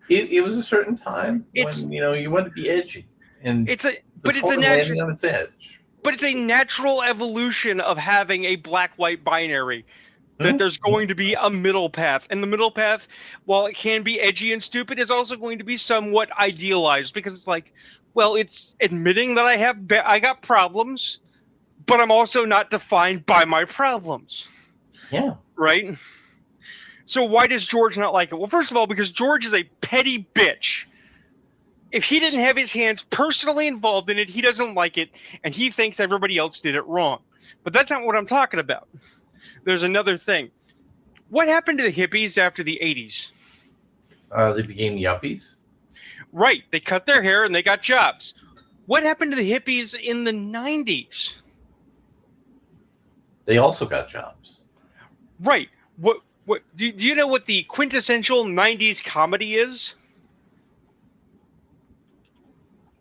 it was a certain time when you wanted to be edgy, and it's a natural on its edge. But it's a natural evolution of having a black-white binary. That there's going to be a middle path, and the middle path, while it can be edgy and stupid, is also going to be somewhat idealized, because it's like, well, it's admitting that I got problems, but I'm also not defined by my problems. Yeah. Right? So why does George not like it? Well, first of all, because George is a petty bitch. If he didn't have his hands personally involved in it, he doesn't like it, and he thinks everybody else did it wrong. But that's not what I'm talking about. There's another thing. What happened to the hippies after the 80s? They became yuppies. Right. They cut their hair and they got jobs. What happened to the hippies in the 90s? They also got jobs. Right. What do you know what the quintessential 90s comedy is?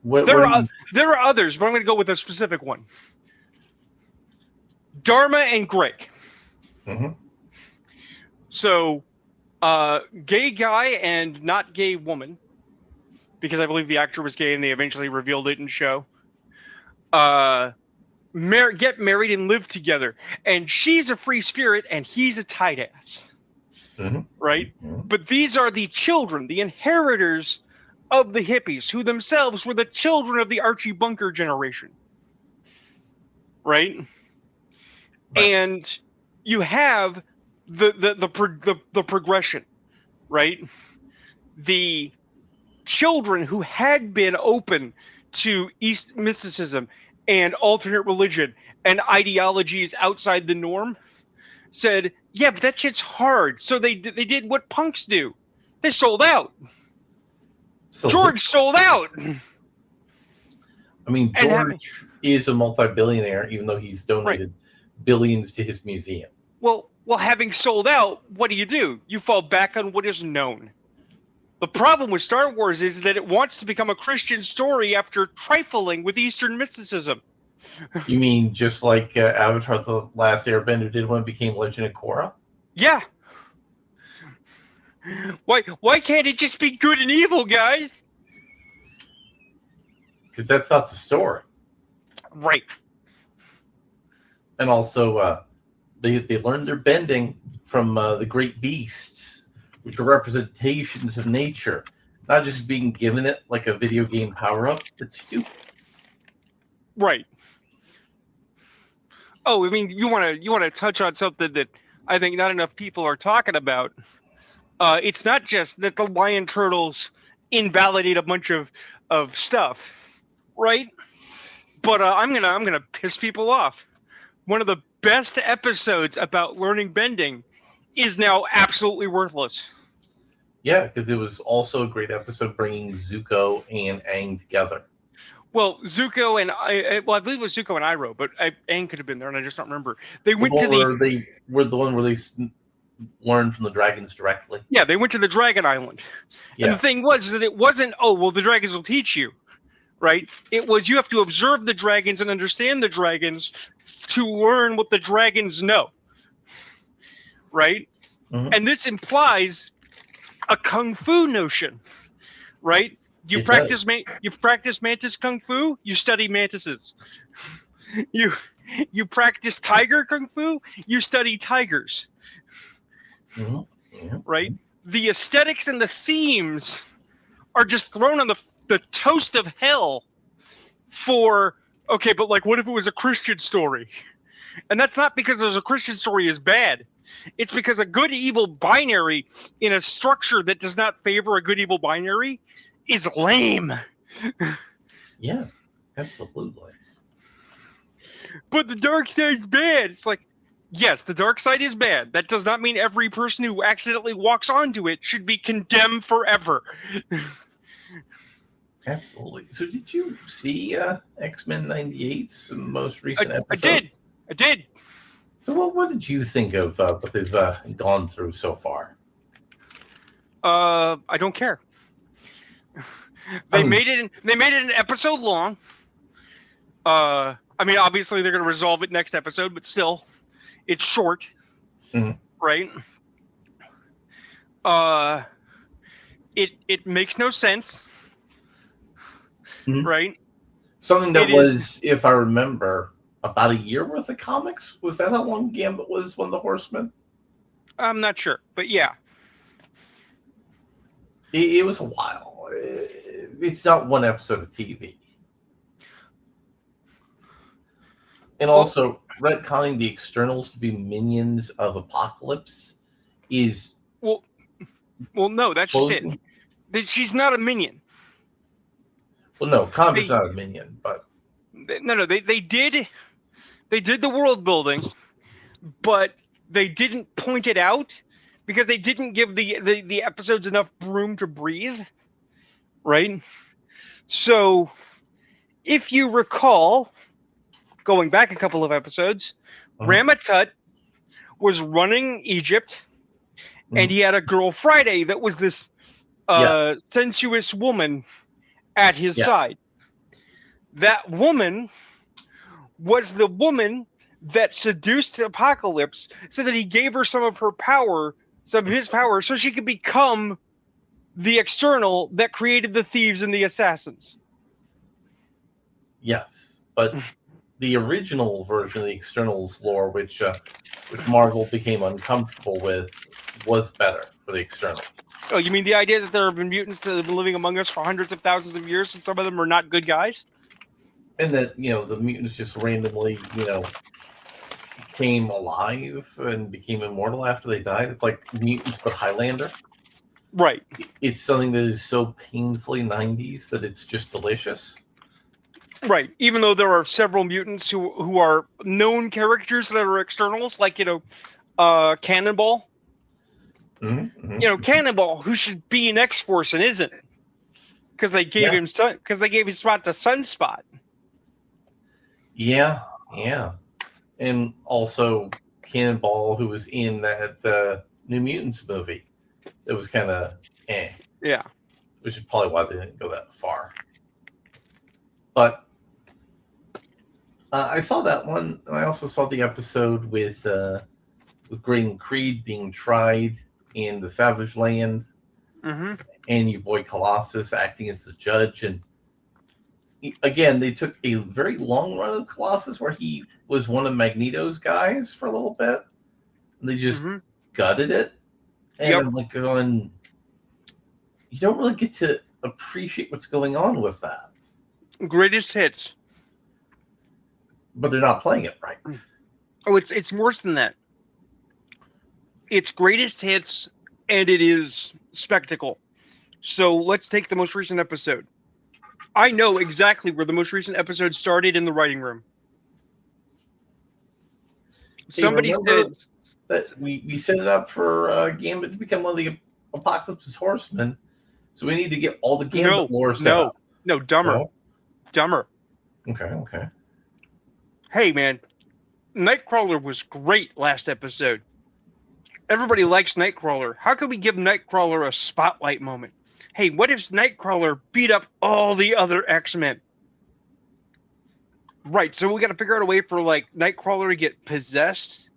There are others, but I'm going to go with a specific one. Dharma and Greg. So, gay guy and not gay woman, because I believe the actor was gay and they eventually revealed it in show, get married and live together. And she's a free spirit and he's a tight ass. Right? But these are the children, the inheritors of the hippies, who themselves were the children of the Archie Bunker generation. Right? And you have the progression, right? The children who had been open to East mysticism and alternate religion and ideologies outside the norm said, yeah, but that shit's hard. So they did what punks do. They sold out. George sold out. I mean, George is a multi-billionaire, even though he's donated billions to his museum. Well, having sold out, what do? You fall back on what is known. The problem with Star Wars is that it wants to become a Christian story after trifling with Eastern mysticism. You mean just like Avatar The Last Airbender did when it became Legend of Korra? Yeah. Why can't it just be good and evil, guys? Because that's not the story. Right. And also, they learned their bending from the great beasts, which are representations of nature, not just being given it like a video game power-up. It's stupid. Right. Oh, I mean, you want to touch on something that I think not enough people are talking about. It's not just that the lion turtles invalidate a bunch of stuff, right? But I'm gonna piss people off. One of the best episodes about learning bending is now absolutely worthless. Yeah, because it was also a great episode bringing Zuko and Aang together. Well, Zuko and I believe it was Zuko and Iroh, but Aang could have been there, and I just don't remember. They went to They were the one where they learned from the dragons directly. Yeah, they went to the Dragon Island. Yeah. And the thing was that it wasn't, oh, well, the dragons will teach you, right? It was you have to observe the dragons and understand the dragons to learn what the dragons know, right? Mhm. And this implies a kung fu notion, right? You practice mantis kung fu, you study mantises. You practice tiger kung fu, you study tigers. Mm-hmm. Right? The aesthetics and the themes are just thrown on the toast of hell for, okay, but like, what if it was a Christian story? And that's not because there's a Christian story is bad. It's because a good-evil binary in a structure that does not favor a good-evil binary is lame. Yeah, absolutely. But the dark side's bad. It's like, yes, the dark side is bad. That does not mean every person who accidentally walks onto it should be condemned forever. Absolutely. So did you see X-Men 98's most recent episode? I did. So what did you think of what they've gone through so far? I don't care. They made it an episode long. I mean, obviously they're going to resolve it next episode, but still, it's short, right? It makes no sense, right? Something that was, if I remember, about a year worth of comics. Was that how long Gambit was? One of the Horsemen? I'm not sure, but yeah, it was a while. It's not one episode of TV. And also, retconning the externals to be minions of Apocalypse is well, no, that's just it. She's not a minion. Well, no, Conver's not a minion, but no, they did the world building, but they didn't point it out because they didn't give the episodes enough room to breathe, right? So, if you recall, going back a couple of episodes, Ramatut was running Egypt, and he had a girl Friday that was this sensuous woman at his side. That woman was the woman that seduced Apocalypse so that he gave her some of his power, so she could become the external that created the thieves and the assassins. Yes, but the original version of the externals lore, which Marvel became uncomfortable with, was better for the externals. Oh, you mean the idea that there have been mutants that have been living among us for hundreds of thousands of years, and some of them are not good guys? And that, the mutants just randomly, came alive and became immortal after they died. It's like mutants but Highlander. Right. It's something that is so painfully 90s that it's just delicious. Right. Even though there are several mutants who are known characters that are externals, like, Cannonball. Cannonball, who should be an X-Force and isn't. Because they gave him spot to Sunspot. Yeah. And also Cannonball, who was in that New Mutants movie. It was kind of Yeah. Which is probably why they didn't go that far. But I saw that one, and I also saw the episode with Graydon Creed being tried in the Savage Land, and your boy Colossus acting as the judge. And again, they took a very long run of Colossus where he was one of Magneto's guys for a little bit, and they just gutted it. And I'm like going, you don't really get to appreciate what's going on with that. Greatest hits. But they're not playing it right. Oh, it's worse than that. It's greatest hits, and it is spectacle. So let's take the most recent episode. I know exactly where the most recent episode started in the writing room. Hey, Somebody remember said, that we set it up for Gambit to become one of the Apocalypse's horsemen, so we need to get all the Gambit lore set up. no, dumber. Okay. Hey, man, Nightcrawler was great last episode. Everybody likes Nightcrawler. How could we give Nightcrawler a spotlight moment? Hey, what if Nightcrawler beat up all the other X-Men? Right, so we got to figure out a way for like Nightcrawler to get possessed,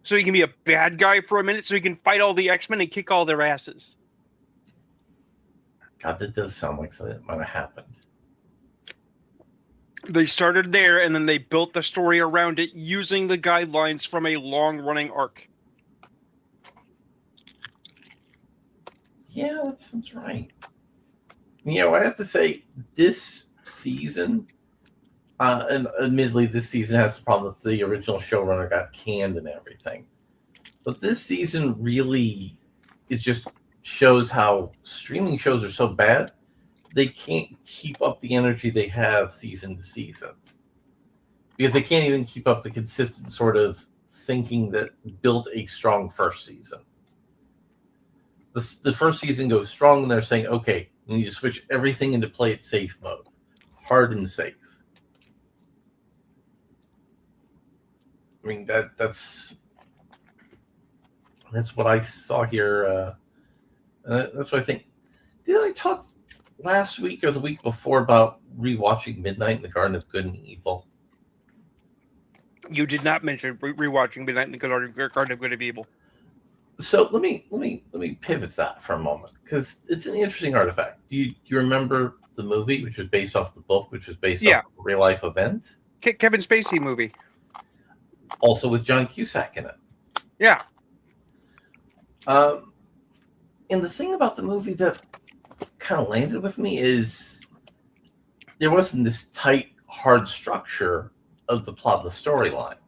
so he can be a bad guy for a minute, so he can fight all the X-Men and kick all their asses. God, that does sound like something that might have happened. They started there, and then they built the story around it using the guidelines from a long-running arc. Yeah, that sounds right. I have to say, this season, and admittedly, this season has the problem that the original showrunner got canned and everything. But this season really, it just shows how streaming shows are so bad, they can't keep up the energy they have season to season. Because they can't even keep up the consistent sort of thinking that built a strong first season. The first season goes strong, and they're saying, okay, we need to switch everything into play it safe mode. Hard and safe. I mean, that's what I saw here. That's what I think. Did I talk last week or the week before about rewatching Midnight in the Garden of Good and Evil? You did not mention rewatching Midnight in the Garden of Good and Evil. So let me pivot that for a moment, because it's an interesting artifact. Do you remember the movie, which was based off the book, which was based off a real life event? Kevin Spacey movie. Also with John Cusack in it. Yeah. And the thing about the movie that kind of landed with me is there wasn't this tight, hard structure of the plot of the storyline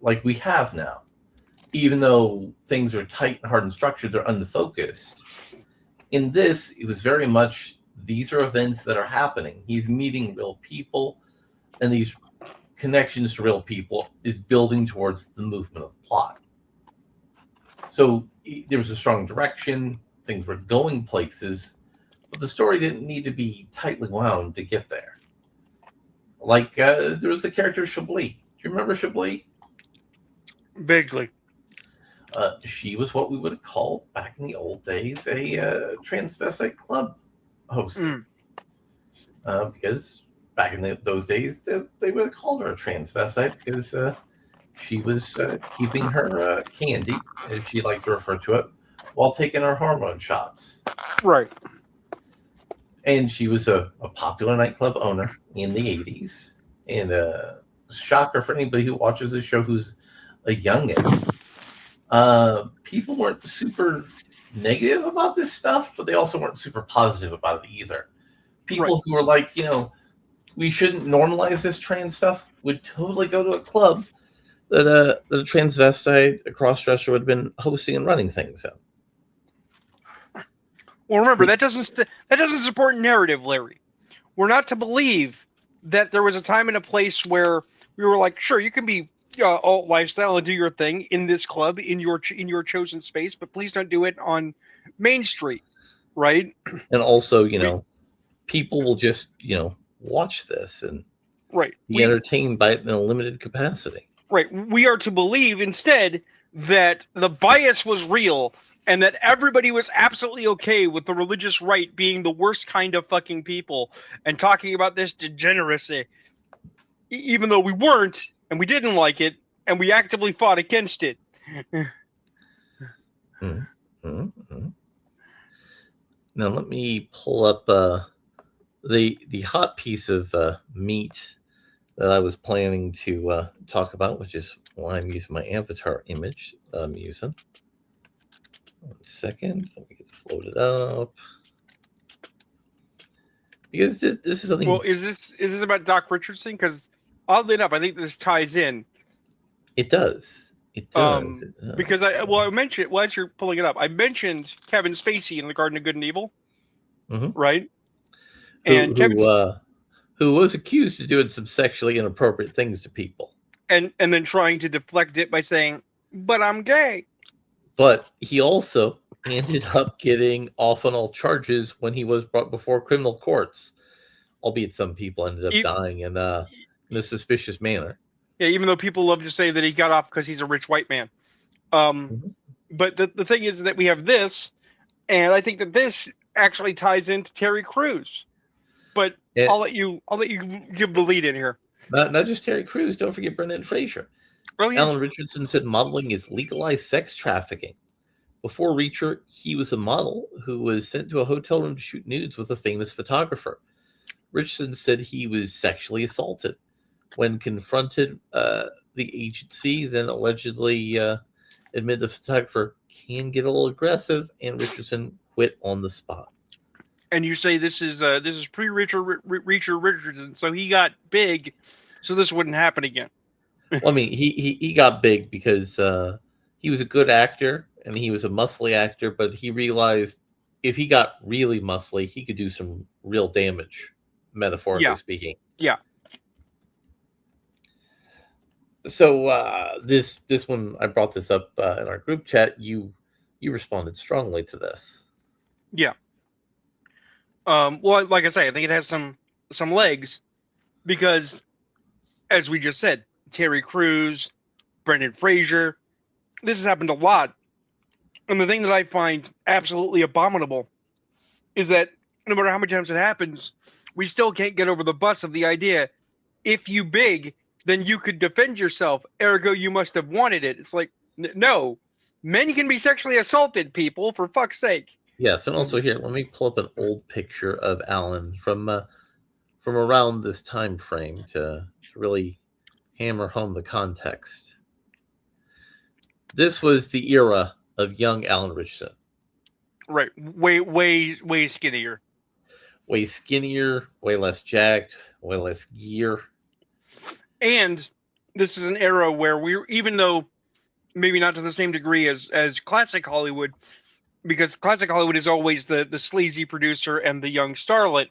like we have now. Even though things are tight and hard and structured, they're unfocused. In this, it was very much, these are events that are happening. He's meeting real people, and these connections to real people is building towards the movement of the plot. So there was a strong direction, things were going places, but the story didn't need to be tightly wound to get there. Like, there was the character Chablis. Do you remember Chablis? Vaguely. She was what we would have called back in the old days a transvestite club host. Because back in those days, they would have called her a transvestite because she was keeping her candy, as she liked to refer to it, while taking her hormone shots. Right. And she was a popular nightclub owner in the 80s. And shocker for anybody who watches this show who's a youngin'. People weren't super negative about this stuff, but they also weren't super positive about it either. People who were like, we shouldn't normalize this trans stuff would totally go to a club that a transvestite, a crossdresser would have been hosting and running things in. Well, remember, that doesn't support narrative, Larry. We're not to believe that there was a time and a place where we were like, sure, you can be alt lifestyle and do your thing in this club in your chosen space, but please don't do it on Main Street, right? And also, people will just watch this and be entertained by it in a limited capacity. Right. We are to believe instead that the bias was real and that everybody was absolutely okay with the religious right being the worst kind of fucking people and talking about this degeneracy, even though we weren't. And we didn't like it, and we actively fought against it. Now let me pull up the hot piece of meat that I was planning to talk about, which is why I'm using my avatar image I'm using. 1 second, let me get this loaded up. Because this is something. Well, is this about Doc Richardson? Because oddly enough, I think this ties in. It does. It does. Because I mentioned, well, as you're pulling it up, I mentioned Kevin Spacey in The Garden of Good and Evil, right? And who was accused of doing some sexually inappropriate things to people, and then trying to deflect it by saying, "But I'm gay." but he also ended up getting off on all charges when he was brought before criminal courts, albeit some people ended up dying in a suspicious manner. Yeah, even though people love to say that he got off because he's a rich white man. But the thing is that we have this, and I think that this actually ties into Terry Crews. But I'll let you give the lead in here. Not just Terry Crews. Don't forget Brendan Fraser. Oh, yeah. Alan Richardson said modeling is legalized sex trafficking. Before Reacher, he was a model who was sent to a hotel room to shoot nudes with a famous photographer. Richardson said he was sexually assaulted. When confronted, the agency then allegedly admitted the photographer can get a little aggressive, and Richardson quit on the spot. And you say this is pre-Reacher Richardson, so he got big, so this wouldn't happen again. Well, I mean, he got big because he was a good actor and he was a muscly actor, but he realized if he got really muscly, he could do some real damage, metaphorically speaking. Yeah. So this one, I brought this up in our group chat. You responded strongly to this. Yeah. Well, like I say, I think it has some legs because, as we just said, Terry Crews, Brendan Fraser, this has happened a lot. And the thing that I find absolutely abominable is that no matter how many times it happens, we still can't get over the bus of the idea, if you big, then you could defend yourself, ergo you must have wanted it. It's like, no, men can be sexually assaulted, people, for fuck's sake. Yes, and also here, let me pull up an old picture of Alan from around this time frame to really hammer home the context. This was the era of young Alan Richardson. Right, way skinnier. Way skinnier, way less jacked, way less gear. And this is an era where even though maybe not to the same degree as classic Hollywood, because classic Hollywood is always the sleazy producer and the young starlet,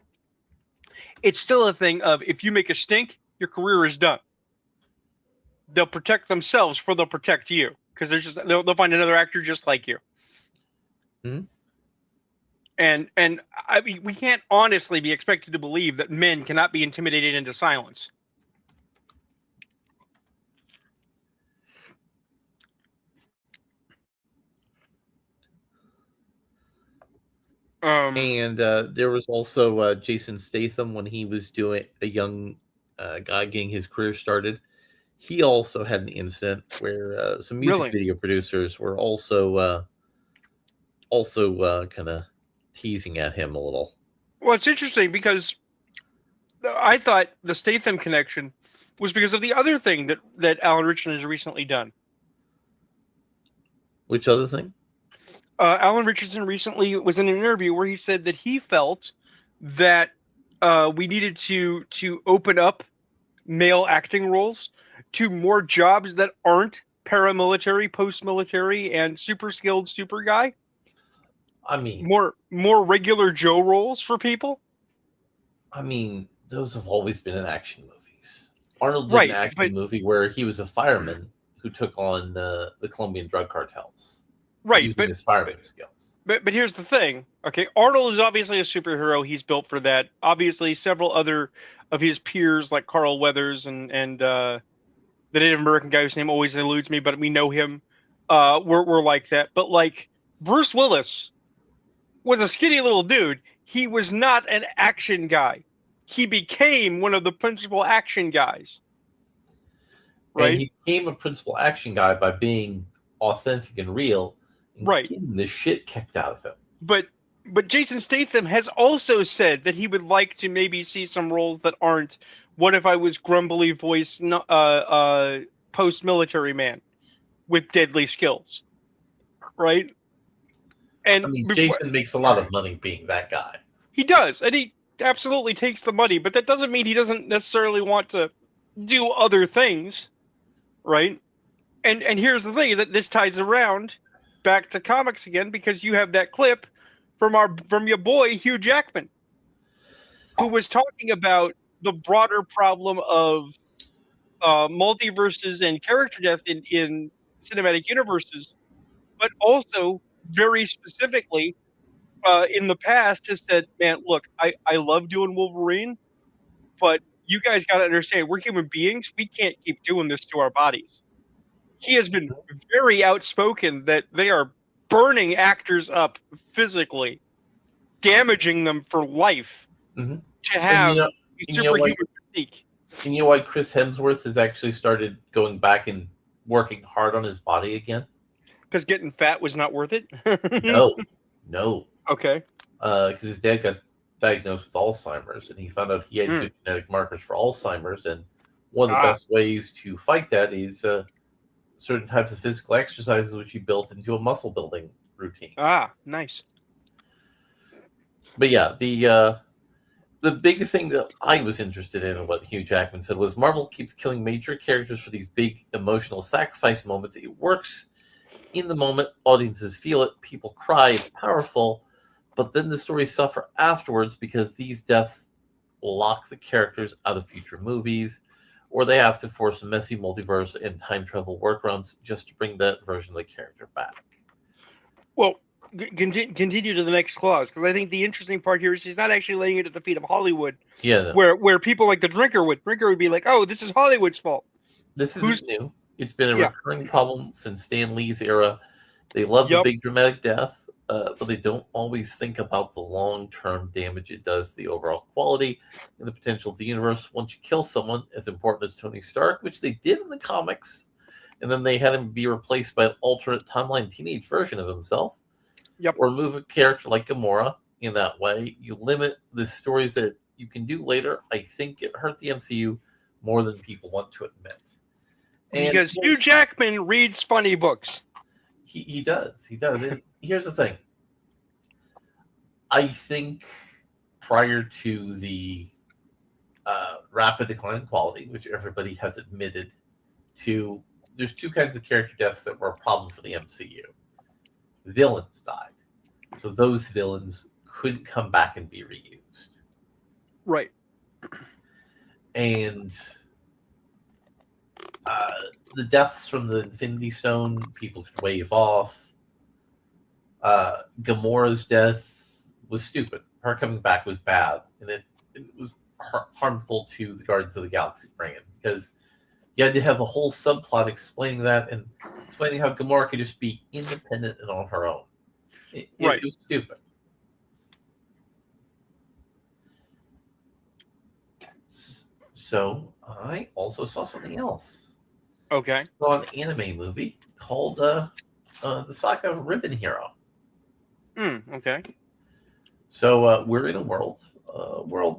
it's still a thing of, if you make a stink, your career is done. They'll protect themselves before they'll protect you, because they'll find another actor just like you. Mm-hmm. And I mean, we can't honestly be expected to believe that men cannot be intimidated into silence. And there was also Jason Statham when he was doing a young guy getting his career started. He also had an incident where some music video producers were also kind of teasing at him a little. Well, it's interesting because I thought the Statham connection was because of the other thing that Alan Richardson has recently done. Which other thing? Alan Richardson recently was in an interview where he said that he felt that we needed to open up male acting roles to more jobs that aren't paramilitary, post-military, and super skilled super guy. I mean, more regular Joe roles for people. I mean, those have always been in action movies. Arnold did an action movie where he was a fireman who took on the Colombian drug cartels. Right, using his fireman skills. But here's the thing. Okay, Arnold is obviously a superhero. He's built for that. Obviously, several other of his peers, like Carl Weathers and the Native American guy whose name always eludes me, but we know him, were like that. But like Bruce Willis was a skinny little dude. He was not an action guy. He became one of the principal action guys. Right? And he became a principal action guy by being authentic and real. And getting the shit kicked out of him. But Jason Statham has also said that he would like to maybe see some roles that aren't, what if I was grumbly voice post-military man with deadly skills, right? And I mean, Jason makes a lot of money being that guy. He does, and he absolutely takes the money, but that doesn't mean he doesn't necessarily want to do other things, right? And here's the thing, that this ties around back to comics again, because you have that clip from your boy Hugh Jackman, who was talking about the broader problem of multiverses and character death in cinematic universes, but also very specifically in the past has said, man, look, I love doing Wolverine, but you guys got to understand, we're human beings. We can't keep doing this to our bodies. He has been very outspoken that they are burning actors up physically, damaging them for life Mm-hmm. to And have a you know why? superhuman physique. And you know why Chris Hemsworth has actually started going back and working hard on his body again? Because getting fat was not worth it. No. Okay. Because his dad got diagnosed with Alzheimer's, and he found out he had Hmm. good genetic markers for Alzheimer's. And one of the Ah. best ways to fight that is certain types of physical exercises, which he built into a muscle building routine. Nice. But yeah, the big thing that I was interested in what Hugh Jackman said was Marvel keeps killing major characters for these big emotional sacrifice moments. It works in the moment, audiences feel it, people cry, it's powerful, but then the stories suffer afterwards because these deaths lock the characters out of future movies, or they have to force a messy multiverse and time travel workarounds just to bring that version of the character back. Well, continue to the next clause, because I think the interesting part here is he's not actually laying it at the feet of Hollywood, Yeah, no. where people like the Drinker would be like, oh, this is Hollywood's fault. This isn't new. It's been a Yeah. recurring problem since Stan Lee's era. They love the Yup. big dramatic death, but they don't always think about the long-term damage it does to the overall quality and the potential of the universe. Once you kill someone as important as Tony Stark, which they did in the comics, and then they had him be replaced by an alternate timeline teenage version of himself, Yep. or move a character like Gamora in that way, you limit the stories that you can do later. I think it hurt the MCU more than people want to admit. And Because Hugh Jackman reads funny books. He does. And here's the thing. I think prior to the rapid decline in quality, which everybody has admitted to, there's two kinds of character deaths that were a problem for the MCU. Villains died. So those villains couldn't come back and be reused. Right. And the deaths from the Infinity Stone, people could wave off. Gamora's death was stupid. Her coming back was bad, and it was harmful to the Guardians of the Galaxy brand, because you had to have a whole subplot explaining that and explaining how Gamora could just be independent and on her own. It was stupid. So I also saw something else. Okay. Saw an anime movie called the Saga of Ribbon Hero. Okay. So we're in a world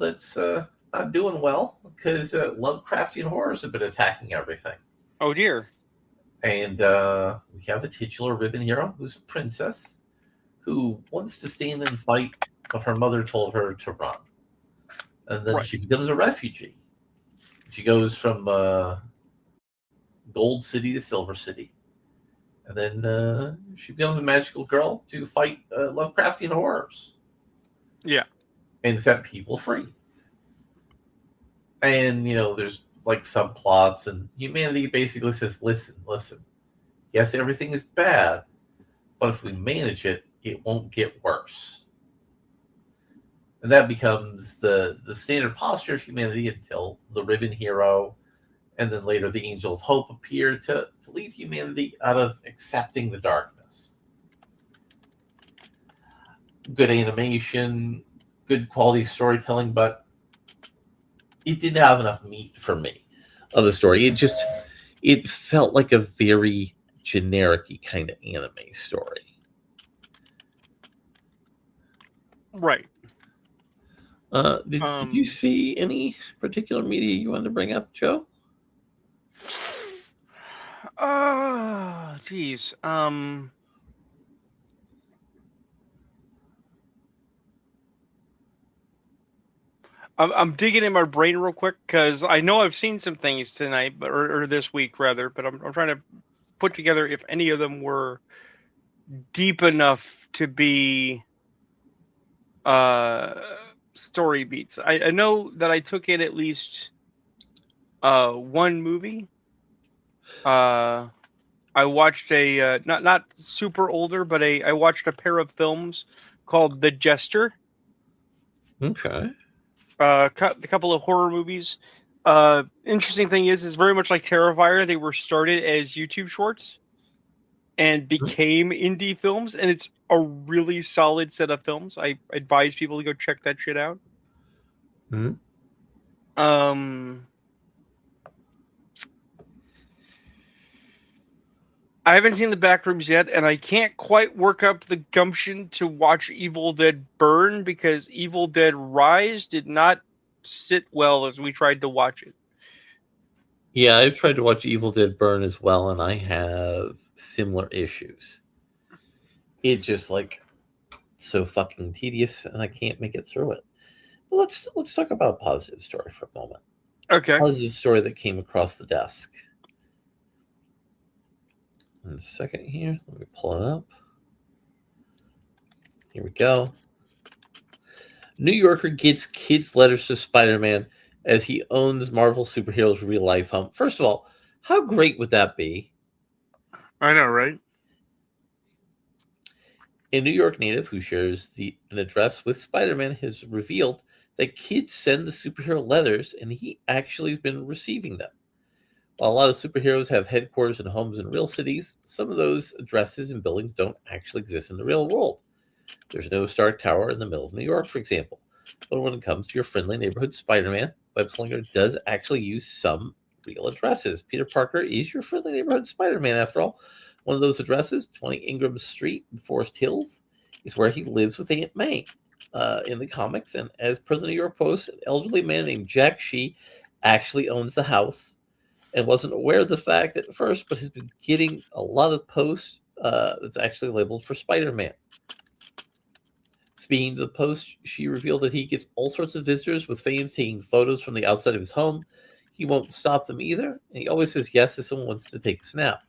that's not doing well because Lovecraftian horrors have been attacking everything. Oh dear. And we have a titular Ribbon Hero who's a princess who wants to stand and fight, but her mother told her to run. And then she becomes a refugee. She goes from Gold City to Silver City. And then she becomes a magical girl to fight Lovecraftian horrors. Yeah. And set people free. And, there's like subplots, and humanity basically says, listen. Yes, everything is bad, but if we manage it, it won't get worse. And that becomes the standard posture of humanity until the Ribbon Hero and then later the Angel of Hope appear to lead humanity out of accepting the darkness. Good animation, good quality storytelling, but it didn't have enough meat for me of the story. It felt like a very generic-y kind of anime story. Right. Did you see any particular media you wanted to bring up, Joe? Geez. I'm digging in my brain real quick because I know I've seen some things tonight, or this week rather. But I'm trying to put together if any of them were deep enough to be story beats. I know that I took in at least one movie. I watched a not super older, but I watched a pair of films called The Jester. Okay. A couple of horror movies. Interesting thing is very much like Terrifier. They were started as YouTube shorts and became indie films, and it's a really solid set of films. I advise people to go check that shit out. Mm-hmm. I haven't seen the Backrooms yet, and I can't quite work up the gumption to watch Evil Dead Burn because Evil Dead Rise did not sit well as we tried to watch it. Yeah, I've tried to watch Evil Dead Burn as well, and I have similar issues. It just like so fucking tedious, and I can't make it through it. But let's talk about a positive story for a moment. Okay. Positive story that came across the desk. In a second here, let me pull it up. Here we go. New Yorker gets kids' letters to Spider-Man as he owns Marvel superheroes' real-life home. First of all, how great would that be? I know, right? A New York native who shares an address with Spider-Man has revealed that kids send the superhero letters, and he actually has been receiving them. While a lot of superheroes have headquarters and homes in real cities, some of those addresses and buildings don't actually exist in the real world. There's no Stark Tower in the middle of New York, for example. But when it comes to your friendly neighborhood Spider-Man, Webslinger does actually use some real addresses. Peter Parker is your friendly neighborhood Spider-Man, after all. One of those addresses, 20 Ingram Street in Forest Hills, is where he lives with Aunt May in the comics. And as per the New York Post, an elderly man named Jack Shee actually owns the house and wasn't aware of the fact at first, but has been getting a lot of posts that's actually labeled for Spider-Man. Speaking to the Post, she revealed that he gets all sorts of visitors with fans taking photos from the outside of his home. He won't stop them either, and he always says yes if someone wants to take a snap.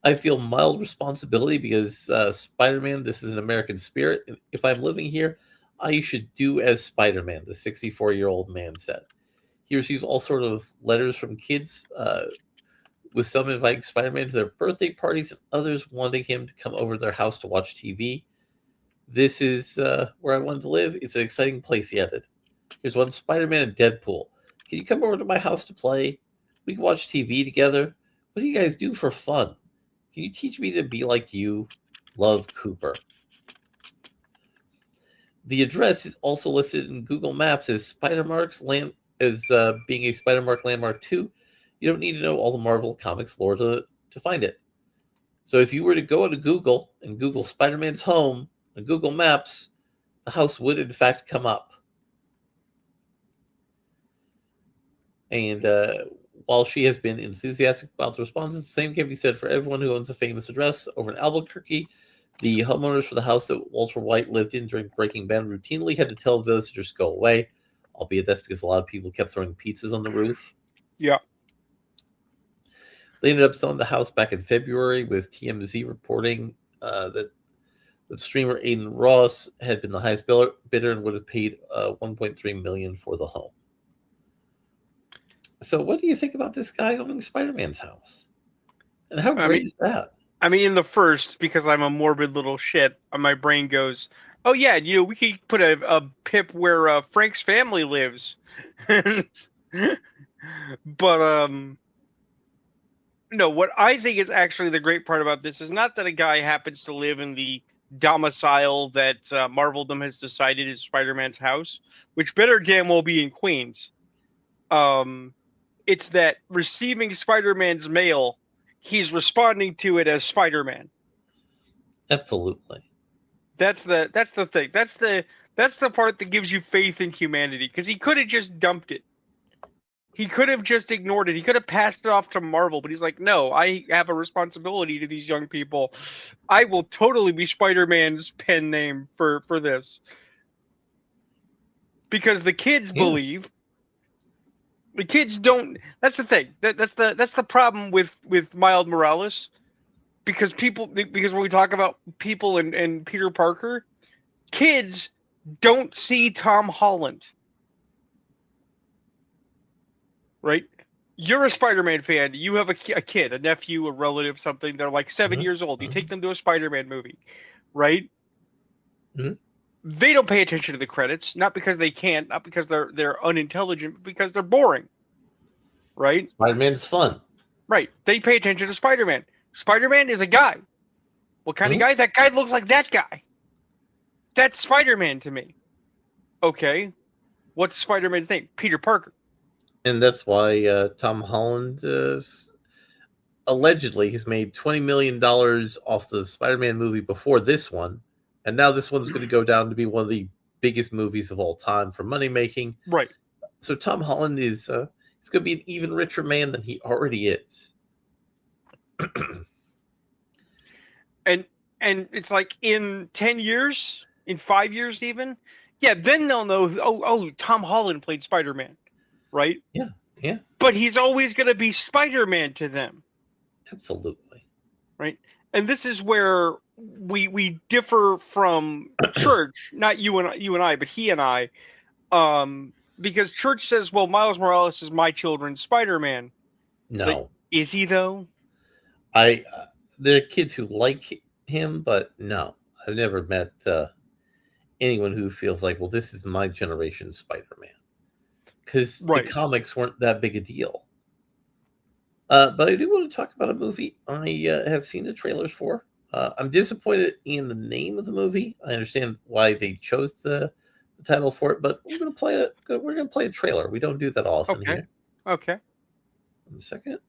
I feel mild responsibility because Spider-Man, this is an American spirit, and if I'm living here, I should do as Spider-Man, the 64-year-old man said. He receives all sorts of letters from kids, with some inviting Spider-Man to their birthday parties and others wanting him to come over to their house to watch TV. This is where I wanted to live. It's an exciting place, he added. Here's one, Spider-Man and Deadpool. Can you come over to my house to play? We can watch TV together. What do you guys do for fun? Can you teach me to be like you? Love, Cooper. The address is also listed in Google Maps as being a Spider-Mark landmark too. You don't need to know all the Marvel Comics lore to find it. So if you were to go to Google and Google Spider-Man's home on Google Maps, the house would in fact come up. And while she has been enthusiastic about the responses, the same can be said for everyone who owns a famous address over in Albuquerque. The homeowners for the house that Walter White lived in during Breaking Bad routinely had to tell visitors to go away, albeit that's because a lot of people kept throwing pizzas on the roof. Yeah. They ended up selling the house back in February, with TMZ reporting that streamer Aiden Ross had been the highest bidder and would have paid $1.3 million for the home. So what do you think about this guy owning Spider-Man's house? And how great is that? I mean, in the first, because I'm a morbid little shit, my brain goes, oh yeah, we could put a pip where Frank's family lives. But no, what I think is actually the great part about this is not that a guy happens to live in the domicile that Marveldom has decided is Spider-Man's house, which better damn well be in Queens. It's that receiving Spider-Man's mail, he's responding to it as Spider-Man. Absolutely. That's the thing. That's the part that gives you faith in humanity, because he could have just dumped it. He could have just ignored it. He could have passed it off to Marvel, but he's like, no, I have a responsibility to these young people. I will totally be Spider-Man's pen name for this. Because the kids believe, The kids don't. That's the thing. That's the problem with Miles Morales, because when we talk about people and Peter Parker, kids don't see Tom Holland, right? You're a Spider-Man fan. You have a kid, a nephew, a relative, something. They're like 7 years old. You take them to a Spider-Man movie, right? Mm-hmm. They don't pay attention to the credits, not because they can't, not because they're unintelligent, but because they're boring, right? Spider-Man's fun. Right. They pay attention to Spider-Man. Spider-Man is a guy. What kind of guy? That guy looks like that guy. That's Spider-Man to me. Okay. What's Spider-Man's name? Peter Parker. And that's why Tom Holland allegedly has made $20 million off the Spider-Man movie before this one. And now this one's going to go down to be one of the biggest movies of all time for money making. Right. So Tom Holland is he's going to be an even richer man than he already is. And it's like in 10 years, in 5 years even, yeah, then they'll know, oh, Tom Holland played Spider-Man, right? Yeah. But he's always going to be Spider-Man to them. Absolutely. Right? And this is where we differ from Church, not you and I, but he and I, because Church says, well, Miles Morales is my children's Spider-Man. No. Like, is he though? There are kids who like him, but no, I've never met anyone who feels like, well, this is my generation's Spider-Man, because the comics weren't that big a deal. But I do want to talk about a movie I have seen the trailers for. I'm disappointed in the name of the movie. I understand why they chose the title for it, but we're gonna play a trailer. We don't do that often here. Okay. 1 second.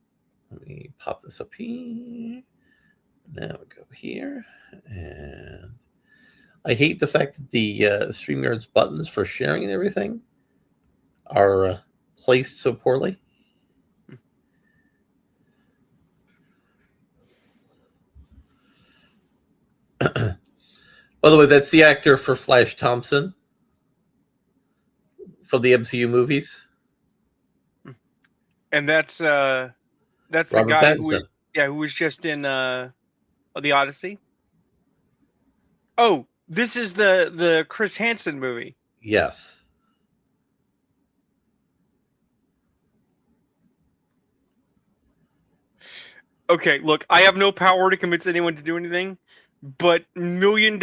Let me pop this up here. Now we go here, and I hate the fact that the StreamYard's buttons for sharing and everything are placed so poorly. By the way, that's the actor for Flash Thompson from the MCU movies. And that's the Robert guy Pattinson. who was just in the Odyssey. Oh, this is the Chris Hansen movie. Yes. Okay, look, I have no power to convince anyone to do anything, but $1 million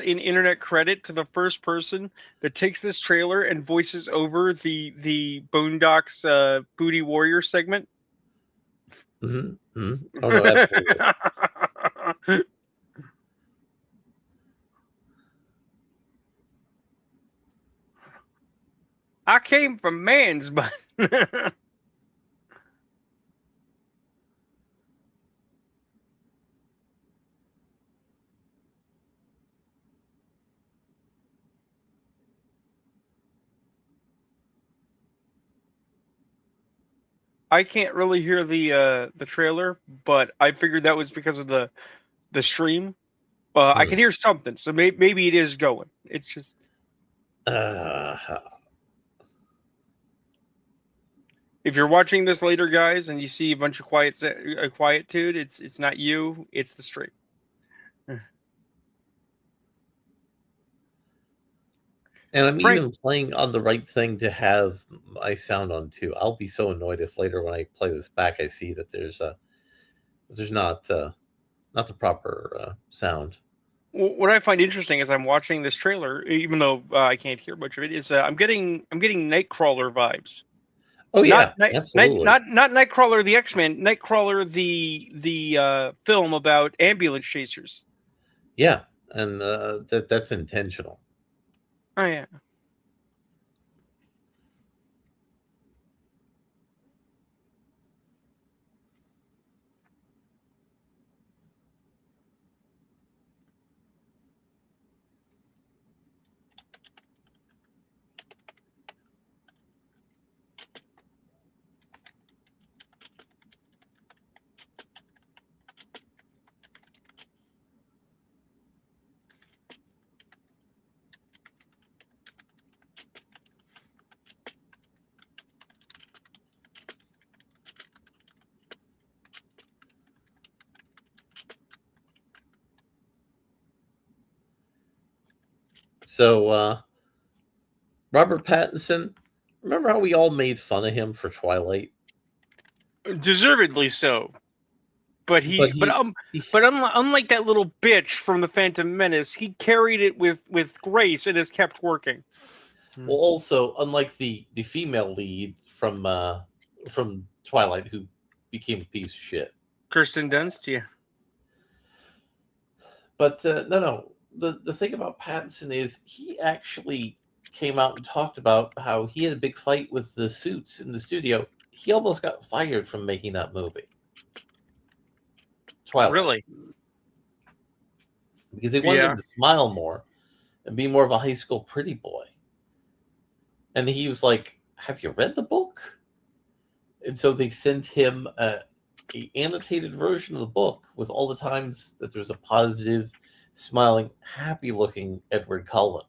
in internet credit to the first person that takes this trailer and voices over the Boondocks Booty Warrior segment. Mm-hmm. Mm-hmm. Oh no, absolutely. I came from man's butt. I can't really hear the trailer, but I figured that was because of the stream. I can hear something, so maybe it is going. It's just if you're watching this later, guys, and you see a bunch of quietude, it's not you, it's the stream. And I'm even playing on the right thing to have my sound on too. I'll be so annoyed if later when I play this back, I see that there's not the proper sound. What I find interesting as I'm watching this trailer, even though I can't hear much of it, is I'm getting Nightcrawler vibes. Oh yeah, absolutely. Not Nightcrawler the X-Men, Nightcrawler the film about ambulance chasers. Yeah, and that's intentional. Oh yeah. So, Robert Pattinson, remember how we all made fun of him for Twilight? Deservedly so. But But unlike that little bitch from the Phantom Menace, he carried it with grace and has kept working. Well, also, unlike the female lead from Twilight, who became a piece of shit. Kirsten Dunst, yeah. But no. The thing about Pattinson is he actually came out and talked about how he had a big fight with the suits in the studio. He almost got fired from making that movie. Twilight. Really? Because they wanted him to smile more and be more of a high school pretty boy. And he was like, have you read the book? And so they sent him an annotated version of the book with all the times that there's a positive, smiling, happy-looking Edward Cullen.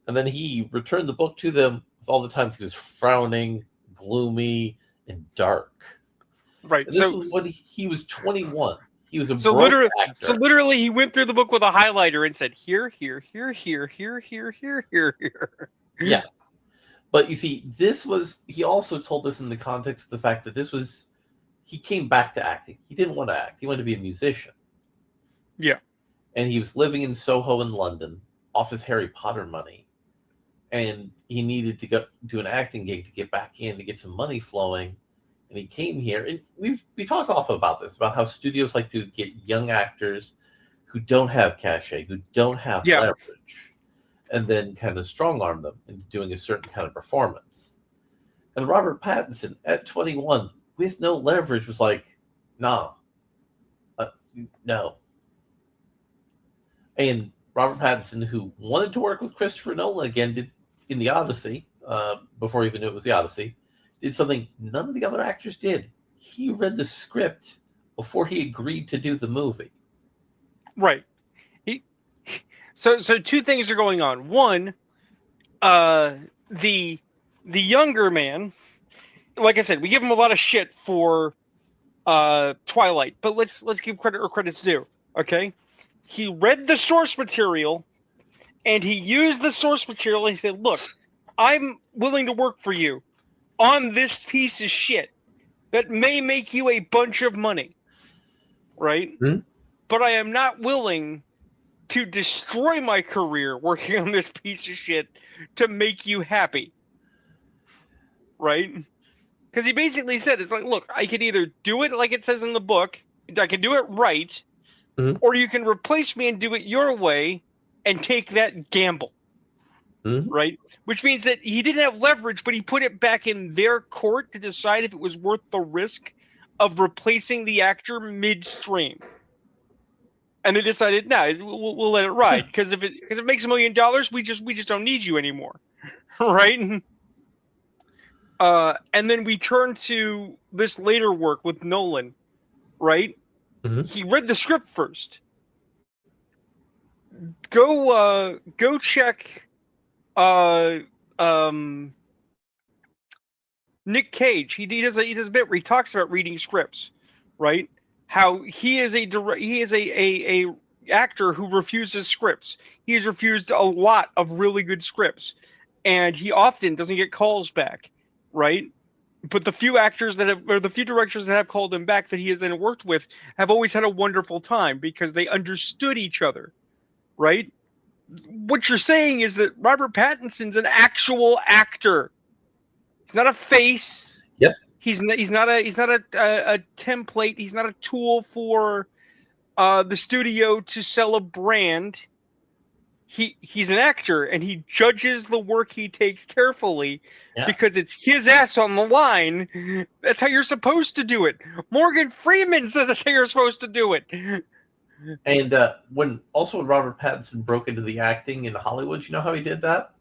And then he returned the book to them with all the times he was frowning, gloomy, and dark. Right. And this was when he was 21. He was a actor. So literally, he went through the book with a highlighter and said, here, here, here, here, here, here, here, here, here. Yes. But you see, he also told us in the context of the fact that he came back to acting. He didn't want to act. He wanted to be a musician. Yeah. And he was living in Soho in London off his Harry Potter money. And he needed to go do an acting gig to get back in, to get some money flowing. And he came here. And we talk often about this, about how studios like to get young actors who don't have cachet, who don't have leverage, and then kind of strong-arm them into doing a certain kind of performance. And Robert Pattinson, at 21, with no leverage, was like, nah, no. And Robert Pattinson, who wanted to work with Christopher Nolan again, did in The Odyssey, before he even knew it was The Odyssey, did something none of the other actors did. He read the script before he agreed to do the movie. Right. So two things are going on. One, the younger man, like I said, we give him a lot of shit for Twilight, but let's give credit where credit's due. Okay, he read the source material, and he used the source material. And he said, "Look, I'm willing to work for you on this piece of shit that may make you a bunch of money, right? Mm-hmm. But I am not willing to destroy my career working on this piece of shit to make you happy." Right? Because he basically said, it's like, look, I can either do it like it says in the book, I can do it right, or you can replace me and do it your way and take that gamble. Right? Which means that he didn't have leverage, but he put it back in their court to decide if it was worth the risk of replacing the actor midstream. And they decided, we'll let it ride, because if it makes $1 million, we just don't need you anymore, right? And then we turn to this later work with Nolan, right? He read the script first. Go check Nick Cage. He does a bit where he talks about reading scripts, right? How he is a actor who refuses scripts. He has refused a lot of really good scripts, and he often doesn't get calls back, right? But the few actors the few directors that have called him back that he has then worked with have always had a wonderful time because they understood each other, right? What you're saying is that Robert Pattinson's an actual actor. He's not a face. Yep. He's not a template. He's not a tool for the studio to sell a brand. He's an actor, and he judges the work he takes carefully because it's his ass on the line. That's how you're supposed to do it. Morgan Freeman says that's how you're supposed to do it. And when Robert Pattinson broke into the acting in Hollywood, you know how he did that?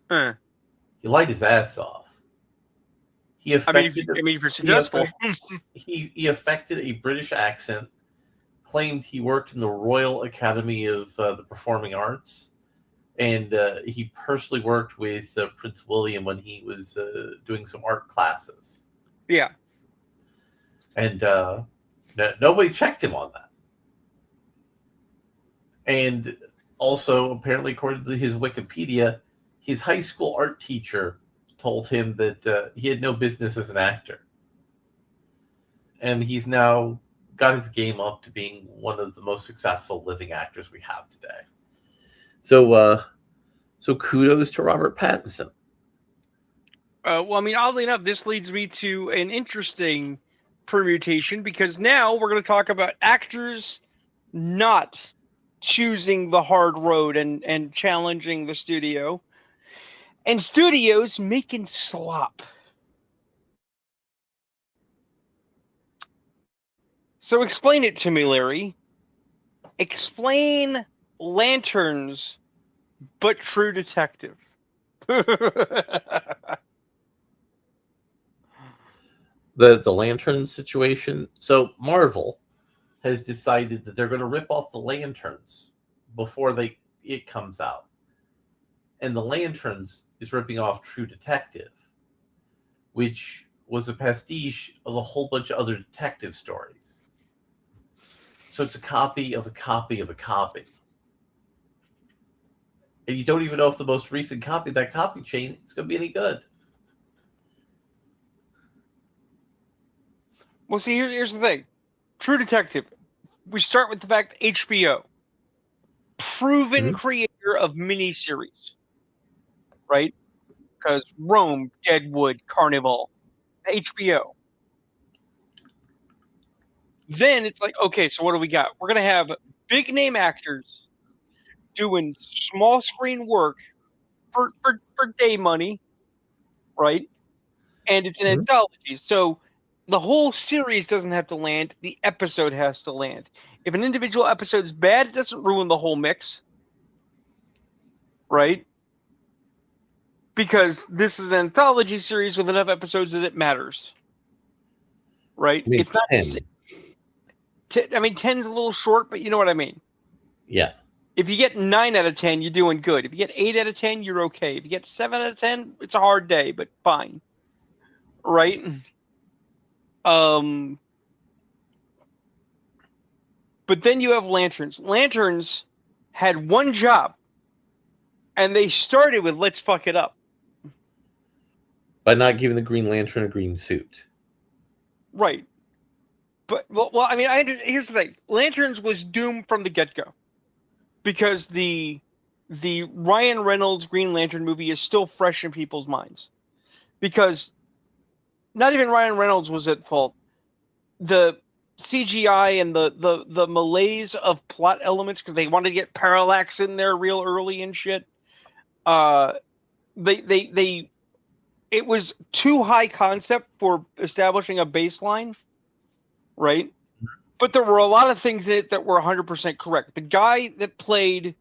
He lied his ass off. He affected. He affected a British accent. Claimed he worked in the Royal Academy of the Performing Arts, and he personally worked with Prince William when he was doing some art classes. Yeah. And nobody checked him on that. And Also, apparently, according to his Wikipedia, his high school art teacher told him that he had no business as an actor. And he's now got his game up to being one of the most successful living actors we have today. So kudos to Robert Pattinson. Well, I mean, oddly enough, this leads me to an interesting permutation, because now we're going to talk about actors not choosing the hard road and challenging the studio, and studios making slop. So explain it to me, Larry. Explain Lanterns, but True Detective. The Lantern situation. So Marvel Has decided that they're going to rip off the Lanterns before it comes out. And the Lanterns is ripping off True Detective, which was a pastiche of a whole bunch of other detective stories. So it's a copy of a copy of a copy. And you don't even know if the most recent copy of that copy chain is going to be any good. Well, see, here's the thing. True Detective. We start with the fact that HBO, proven creator of miniseries, right? Because Rome, Deadwood, Carnival, HBO. Then it's like, okay, so what do we got? We're going to have big name actors doing small screen work for day money, right? And it's an anthology. So the whole series doesn't have to land. The episode has to land. If an individual episode's bad, it doesn't ruin the whole mix, right? Because this is an anthology series with enough episodes that it matters, right? I mean, It's not 10. 10's a little short, but you know what I mean. Yeah. If you get 9 out of 10, you're doing good. If you get 8 out of 10, you're okay. If you get 7 out of 10, it's a hard day, but fine, right? But then you have Lanterns. Lanterns had one job, and they started with "let's fuck it up." By not giving the Green Lantern a green suit. Right. But well, I mean, here's the thing: Lanterns was doomed from the get-go, because the Ryan Reynolds Green Lantern movie is still fresh in people's minds. Because not even Ryan Reynolds was at fault. The CGI and the malaise of plot elements, because they wanted to get parallax in there real early and shit. It was too high concept for establishing a baseline, right? But there were a lot of things in it that were 100% correct. The guy that played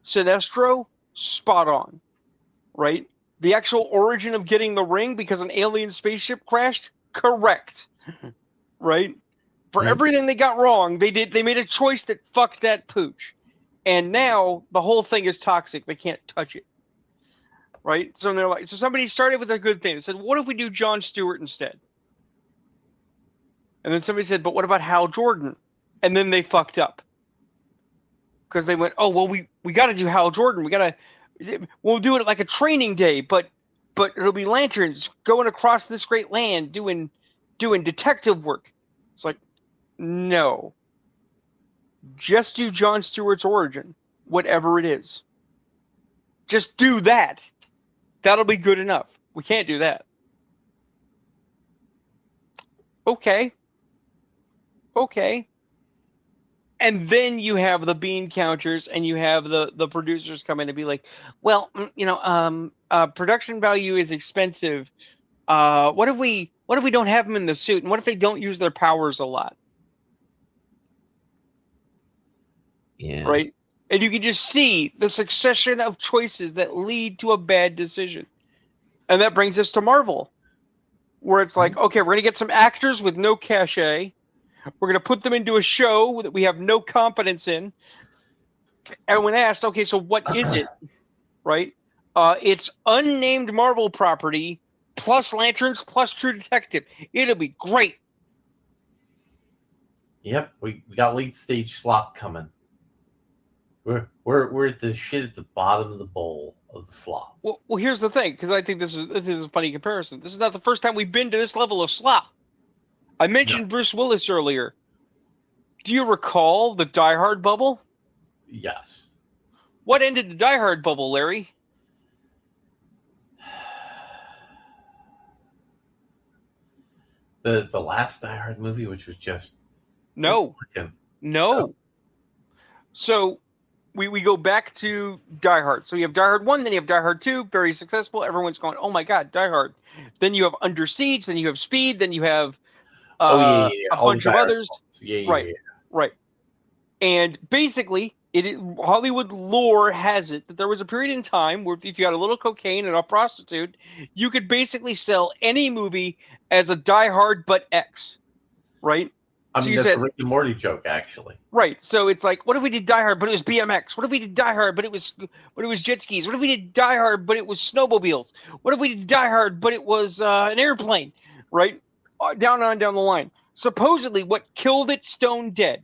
Sinestro, spot on, right? The actual origin of getting the ring because an alien spaceship crashed, correct, right? For everything they got wrong, they made a choice that fucked that pooch. And now the whole thing is toxic. They can't touch it. Right? So they're like, so somebody started with a good thing. They said, what if we do Jon Stewart instead? And then somebody said, but what about Hal Jordan? And then they fucked up. Because they went, oh, well, we got to do Hal Jordan. We'll do it like a training day, but it'll be lanterns going across this great land doing detective work. It's like, no. Just do Jon Stewart's origin, whatever it is. Just do that. That'll be good enough. We can't do that. Okay. And then you have the bean counters, and you have the producers come in and be like, well, production value is expensive. What if we don't have them in the suit? And what if they don't use their powers a lot? Yeah. Right? And you can just see the succession of choices that lead to a bad decision. And that brings us to Marvel, where it's like, okay, we're going to get some actors with no cachet. We're going to put them into a show that we have no competence in. And when asked, okay, so what is it? Right? It's unnamed Marvel property plus Lanterns plus True Detective. It'll be great. Yep, we got late stage slop coming. We're at the shit at the bottom of the bowl of the slop. Well, here's the thing, because I think this is a funny comparison. This is not the first time we've been to this level of slop. I mentioned Bruce Willis earlier. Do you recall the Die Hard bubble? Yes. What ended the Die Hard bubble, Larry? The last Die Hard movie, which was just No. So we go back to Die Hard. So you have Die Hard 1, then you have Die Hard 2, very successful. Everyone's going, oh my God, Die Hard. Then you have Under Siege, then you have Speed, then you have a bunch of others. Right. And basically, Hollywood lore has it that there was a period in time where if you had a little cocaine and a prostitute, you could basically sell any movie as a Die Hard but X, right? I mean, that's a Rick and Morty joke, actually. Right. So it's like, what if we did Die Hard but it was BMX? What if we did Die Hard but it was jet skis? What if we did Die Hard but it was snowmobiles? What if we did Die Hard but it was an airplane? Right? Down the line. Supposedly, what killed it stone dead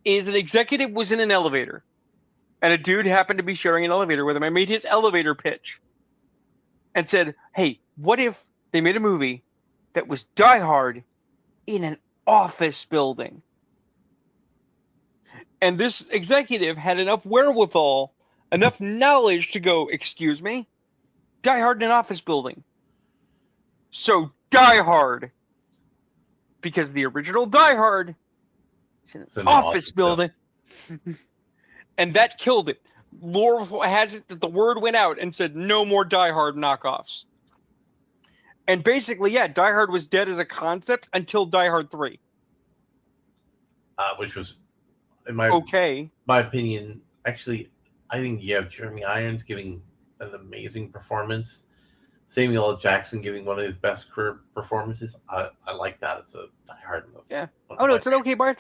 is an executive was in an elevator, and a dude happened to be sharing an elevator with him. I made his elevator pitch and said, hey, what if they made a movie that was Die Hard in an office building? And this executive had enough wherewithal, enough knowledge to go, excuse me, Die Hard in an office building. So Die Hard, because the original Die Hard is in an office building. And that killed it. Lore has it that the word went out and said no more Die Hard knockoffs. And basically, Die Hard was dead as a concept until Die Hard 3. Which was, in my opinion, actually, I think you have Jeremy Irons giving an amazing performance. Samuel L. Jackson giving one of his best career performances. I like that. It's a Die Hard movie. Yeah. Oh no, it's an okay Die Hard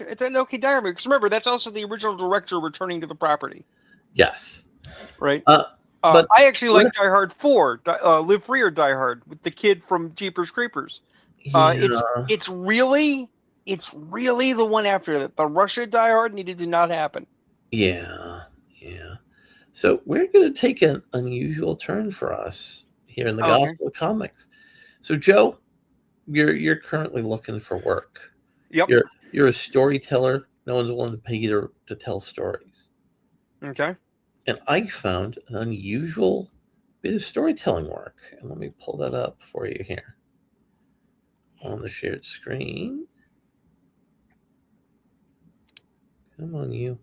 movie. Because remember, that's also the original director returning to the property. Yes. Right. But I actually like Die Hard 4, Live Free or Die Hard, with the kid from Jeepers Creepers. It's really the one after that. The Russia Die Hard needed to not happen. Yeah. So we're going to take an unusual turn for us here in the Gospel of Comics. So Joe, you're currently looking for work. Yep. You're a storyteller. No one's willing to pay you to tell stories. Okay. And I found an unusual bit of storytelling work. And let me pull that up for you here on the shared screen. Come on, you.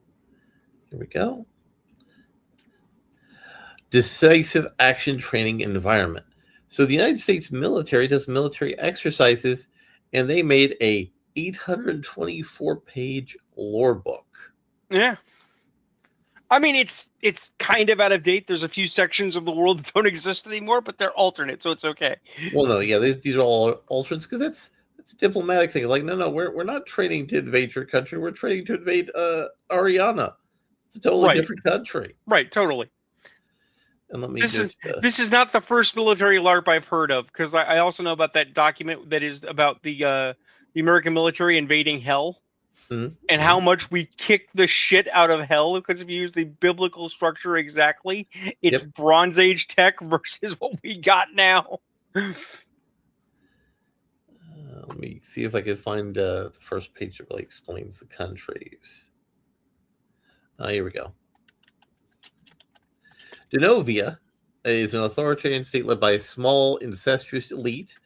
Here we go. Decisive action training environment. So the United States military does military exercises, and they made a 824-page lore book. Yeah. I mean, it's kind of out of date. There's a few sections of the world that don't exist anymore, but they're alternate, so it's okay. Well, no, yeah, these are all alternates because that's a diplomatic thing. Like, no, we're not training to invade your country. We're training to invade Ariana. It's a totally different country. Right, totally. And let me this is not the first military LARP I've heard of, because I also know about that document that is about the American military invading hell, and how much we kick the shit out of hell, because if you use the biblical structure exactly, it's Bronze Age tech versus what we got now. Let me see if I can find the first page that really explains the countries. Here we go. Denovia is an authoritarian state led by a small, incestuous elite.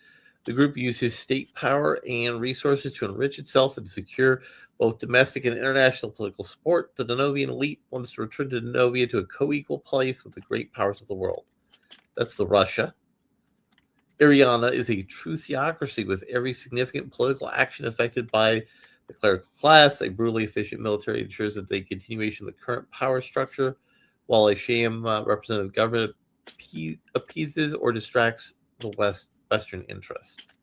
The group uses state power and resources to enrich itself and secure both domestic and international political support. The Denovian elite wants to return to Denovia to a co-equal place with the great powers of the world. That's the Russia. Ariana is a true theocracy with every significant political action affected by the clerical class. A brutally efficient military ensures that the continuation of the current power structure, while a sham representative government appeases or distracts the Western interests.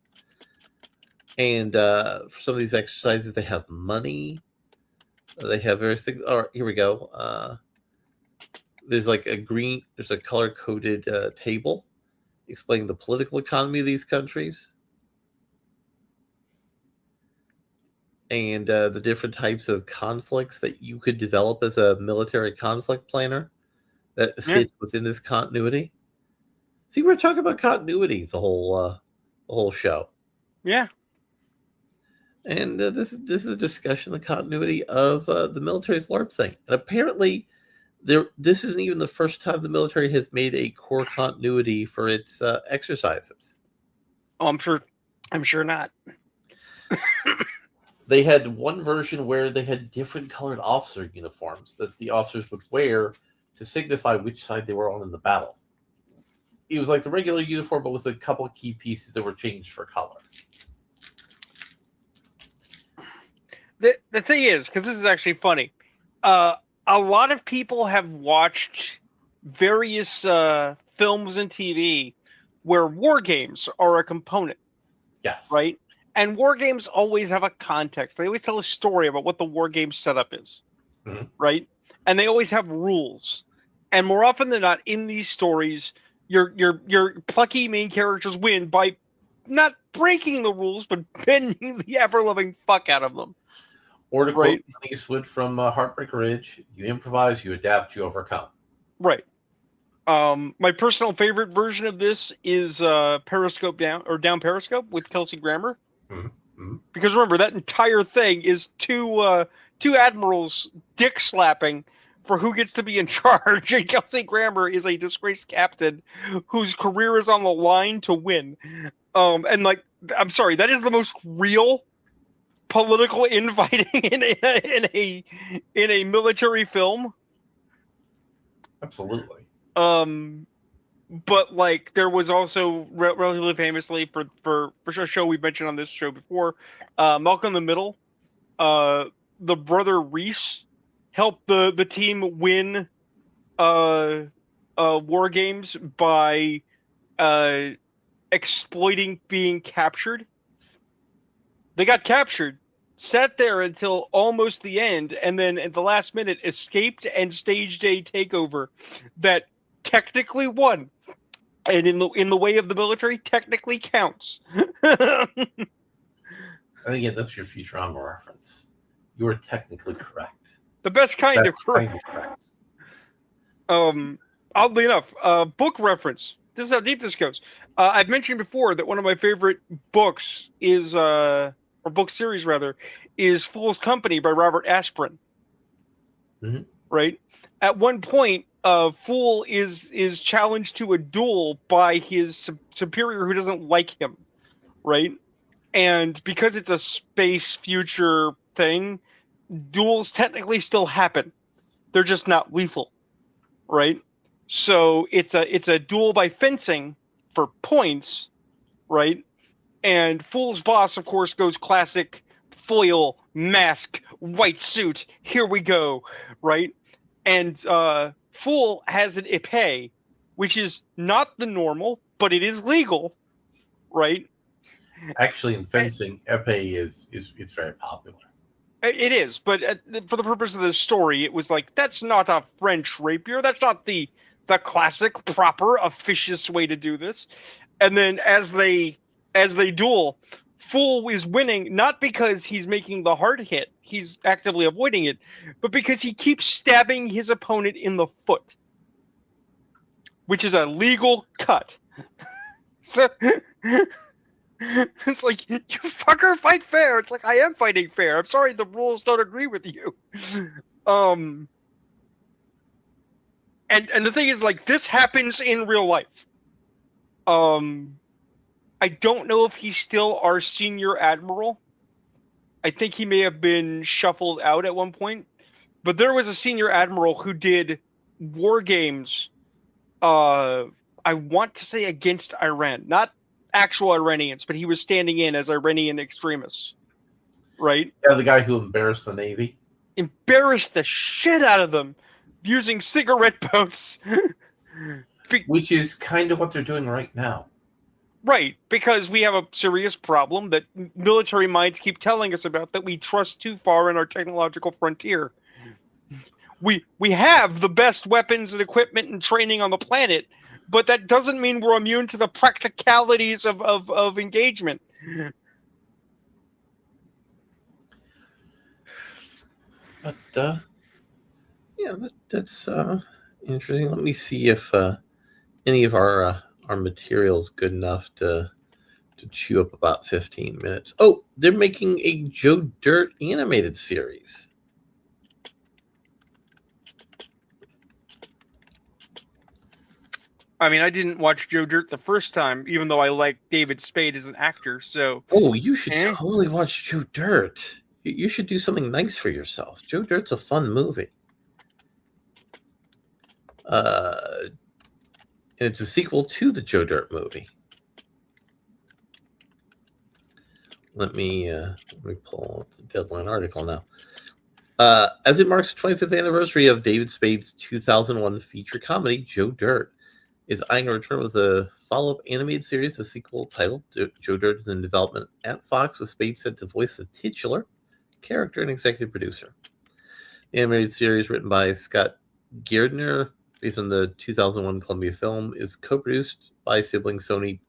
And for some of these exercises, they have money. They have various things. All right, here we go. There's like there's a color-coded table explaining the political economy of these countries. and the different types of conflicts that you could develop as a military conflict planner that fits within this continuity. See, we're talking about continuity the whole show. Yeah. And this is a discussion of the continuity of the military's LARP thing. And apparently, this isn't even the first time the military has made a core continuity for its exercises. Oh, I'm sure not. They had one version where they had different colored officer uniforms that the officers would wear to signify which side they were on in the battle. It was like the regular uniform, but with a couple of key pieces that were changed for color. The thing is, because this is actually funny, a lot of people have watched various films and TV where war games are a component. Yes. Right? And war games always have a context. They always tell a story about what the war game setup is. Mm-hmm. Right? And they always have rules. And more often than not, in these stories, your plucky main characters win by not breaking the rules, but bending the ever-loving fuck out of them. Or to quote Clint Eastwood from Heartbreak Ridge, you improvise, you adapt, you overcome. Right. My personal favorite version of this is Periscope Down Periscope with Kelsey Grammer. Mm-hmm. Mm-hmm. Because remember, that entire thing is two admirals dick slapping for who gets to be in charge. And Kelsey Grammer is a disgraced captain whose career is on the line to win. And like, I'm sorry, that is the most real political infighting in a military film. Absolutely. But like, there was also relatively famously for a show we mentioned on this show before, Malcolm in the Middle, the brother Reese helped the team win war games by exploiting being captured. They got captured, sat there until almost the end, and then at the last minute escaped and staged a takeover that technically won. And in the way of the military, technically counts. And again, that's your Futurama reference. You are technically correct. The best kind of correct. Oddly enough, book reference. This is how deep this goes. I've mentioned before that one of my favorite books is, or book series rather, is Fool's Company by Robert Asprin. Mm-hmm. Right? At one point, Fool is challenged to a duel by his superior who doesn't like him, right? And because it's a space future thing, duels technically still happen. They're just not lethal, right? So it's a duel by fencing for points, right? And Fool's boss, of course, goes classic foil, mask, white suit. Here we go, right? And Fool has an épée, which is not the normal, but it is legal, right? Actually, in fencing, épée is it's very popular. It is, but for the purpose of this story, it was like, that's not a French rapier. That's not the classic, proper, officious way to do this. And then as they duel, Fool is winning not because he's making the hard hit, he's actively avoiding it, but because he keeps stabbing his opponent in the foot, which is a legal cut. So it's like, you fucker, fight fair. It's like, I am fighting fair. I'm sorry, the rules don't agree with you. And the thing is, like, this happens in real life. I don't know if he's still our senior admiral. I think he may have been shuffled out at one point. But there was a senior admiral who did war games, I want to say against Iran. Not actual Iranians, but he was standing in as Iranian extremists. Right? Yeah, the guy who embarrassed the Navy. Embarrassed the shit out of them using cigarette boats. Which is kind of what they're doing right now. Right, because we have a serious problem that military minds keep telling us about, that we trust too far in our technological frontier. We have the best weapons and equipment and training on the planet, but that doesn't mean we're immune to the practicalities of engagement. But yeah, that's interesting. Let me see if any of our materials good enough to chew up about 15 minutes. Oh, they're making a Joe Dirt animated series. I mean, I didn't watch Joe Dirt the first time, even though I like David Spade as an actor. So, Oh, you should totally watch Joe Dirt. You should do something nice for yourself. Joe Dirt's a fun movie. And it's a sequel to the Joe Dirt movie. Let me pull up the Deadline article now. As it marks the 25th anniversary of David Spade's 2001 feature comedy, Joe Dirt is eyeing a return with a follow-up animated series. The sequel titled Joe Dirt is in development at Fox, with Spade set to voice the titular character and executive producer. The animated series, written by Scott Gardner, based on the 2001 Columbia film, is co-produced by sibling Sony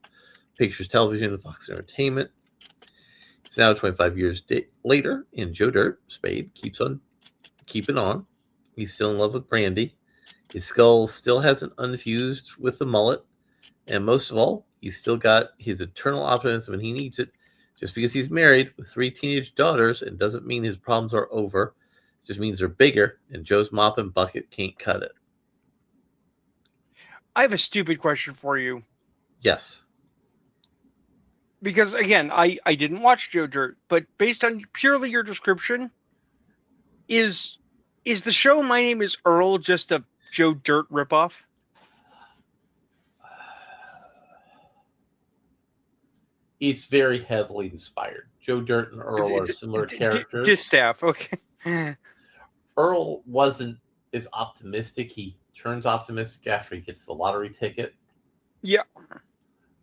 Pictures Television and Fox Entertainment. It's now 25 years later, and Joe Dirt, Spade, keeps on keeping on. He's still in love with Brandy. His skull still hasn't unfused with the mullet. And most of all, he's still got his eternal optimism when he needs it. Just because he's married with 3 teenage daughters, and doesn't mean his problems are over. It just means they're bigger, and Joe's mop and bucket can't cut it. I have a stupid question for you. Yes. Because, again, I didn't watch Joe Dirt, but based on purely your description, is the show My Name is Earl just a Joe Dirt ripoff? It's very heavily inspired. Joe Dirt and Earl are similar characters. Distaff, okay. Earl wasn't as optimistic. He turns optimistic after he gets the lottery ticket. Yeah.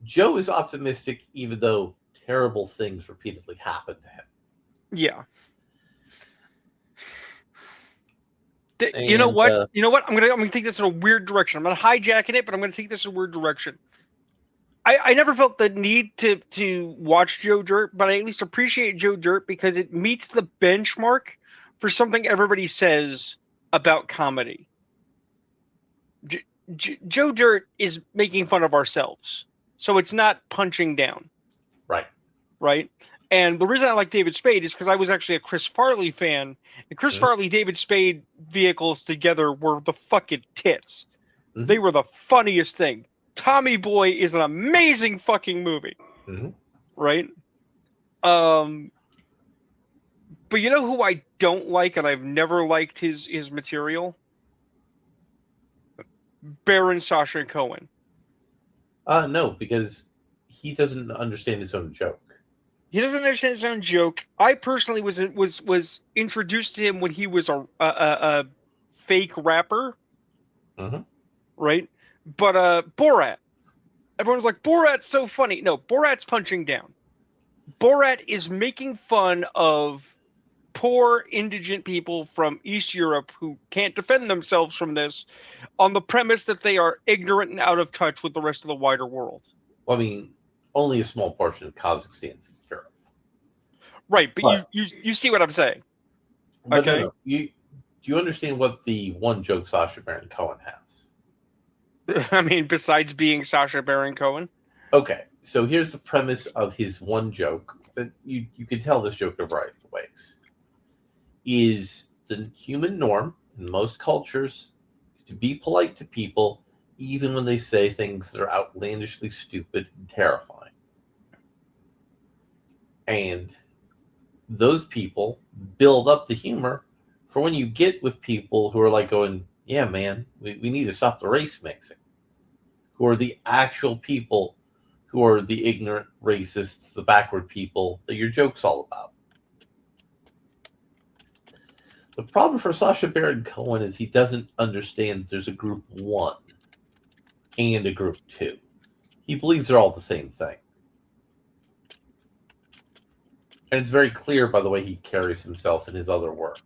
Joe is optimistic even though terrible things repeatedly happen to him. Yeah. You know what? I'm gonna take this in a weird direction. I'm gonna hijack it, but I'm gonna take this in a weird direction. I never felt the need to watch Joe Dirt, but I at least appreciate Joe Dirt because it meets the benchmark for something everybody says about comedy. Joe Dirt is making fun of ourselves, so it's not punching down. Right. And the reason I like David Spade is because I was actually a Chris Farley fan, and Chris Farley, David Spade vehicles together were the fucking tits. Mm-hmm. They were the funniest thing. Tommy Boy is an amazing fucking movie. Mm-hmm. Right? But you know who I don't like, and I've never liked his material? Baron Sacha Cohen. No, because he doesn't understand his own joke. He doesn't understand his own joke. I personally was introduced to him when he was a fake rapper, right? But Borat, everyone's like, Borat's so funny. No, Borat's punching down. Borat is making fun of poor indigent people from East Europe who can't defend themselves from this, on the premise that they are ignorant and out of touch with the rest of the wider world. Well, I mean, only a small portion of Kazakhstan's Europe. Right, but you see what I'm saying. But okay. No. Do you understand what the one joke Sacha Baron Cohen has? I mean, besides being Sacha Baron Cohen? Okay, so here's the premise of his one joke that you could tell this joke a variety of ways. Is the human norm in most cultures is to be polite to people even when they say things that are outlandishly stupid and terrifying. And those people build up the humor for when you get with people who are like going, yeah, man, we need to stop the race mixing. Who are the actual people who are the ignorant racists, the backward people that your joke's all about. The problem for Sacha Baron Cohen is he doesn't understand that there's a group 1 and a group 2. He believes they're all the same thing. And it's very clear by the way he carries himself in his other work.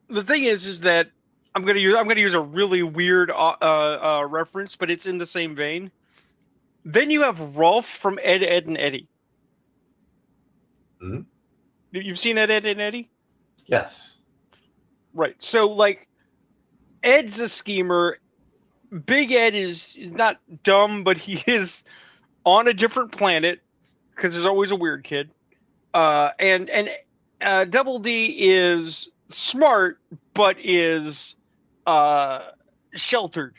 The thing is that I'm gonna use a really weird reference, but it's in the same vein. Then you have Rolf from Ed, Ed, and Eddie. Hmm? You've seen Ed, Ed, and Eddie? Yes. Right. So, like, Ed's a schemer. Big Ed is not dumb, but he is on a different planet because there's always a weird kid. And Double D is smart, but is sheltered,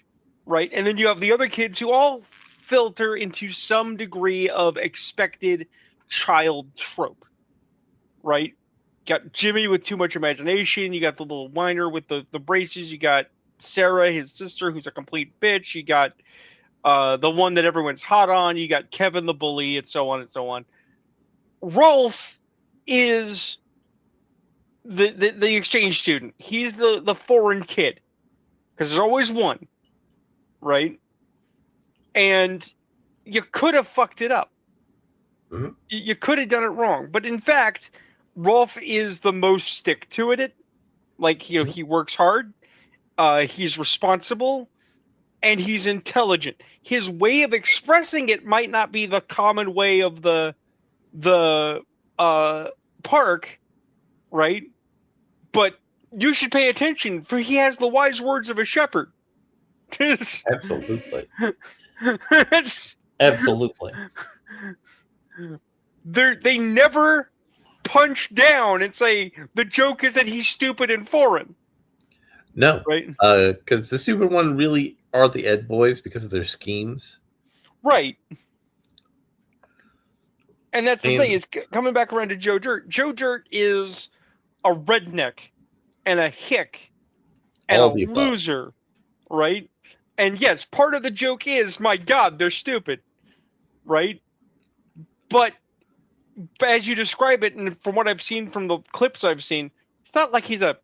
right? And then you have the other kids who all filter into some degree of expected child trope, right? Got Jimmy with too much imagination. You got the little whiner with the braces. You got Sarah, his sister, who's a complete bitch. You got the one that everyone's hot on. You got Kevin the bully, and so on and so on. Rolf is the exchange student. He's the foreign kid because there's always one, right? And you could have fucked it up. Mhm. You could have done it wrong, but in fact, Rolf is the most stick to it. Like, you know, he works hard. He's responsible. And he's intelligent. His way of expressing it might not be the common way of the park, right? But you should pay attention, for he has the wise words of a shepherd. Absolutely. It's- Absolutely. they never punch down and say the joke is that he's stupid and foreign, No, right? because the stupid one really are the Ed boys because of their schemes. Right. And that's the And- thing, is coming back around to Joe Dirt. Joe Dirt is a redneck and a hick and All a the above. loser, right? And yes, part of the joke is, my God, they're stupid, right? But as you describe it, and from what I've seen from the clips I've seen, it's not like he's a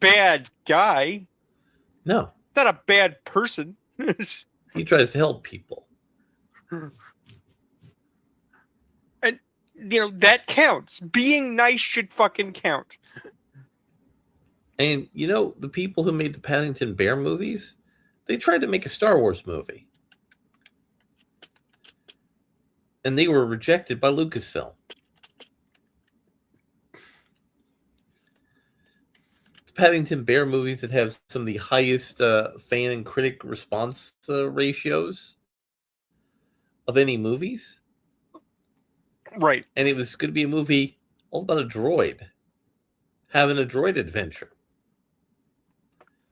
bad guy. No, He's not a bad person. he tries to help people. And, you know, that counts. Being nice should fucking count. And you know, the people who made the Paddington Bear movies, they tried to make a Star Wars movie. And they were rejected by Lucasfilm. The Paddington Bear movies that have some of the highest fan and critic response ratios of any movies. Right. And it was going to be a movie all about a droid having a droid adventure.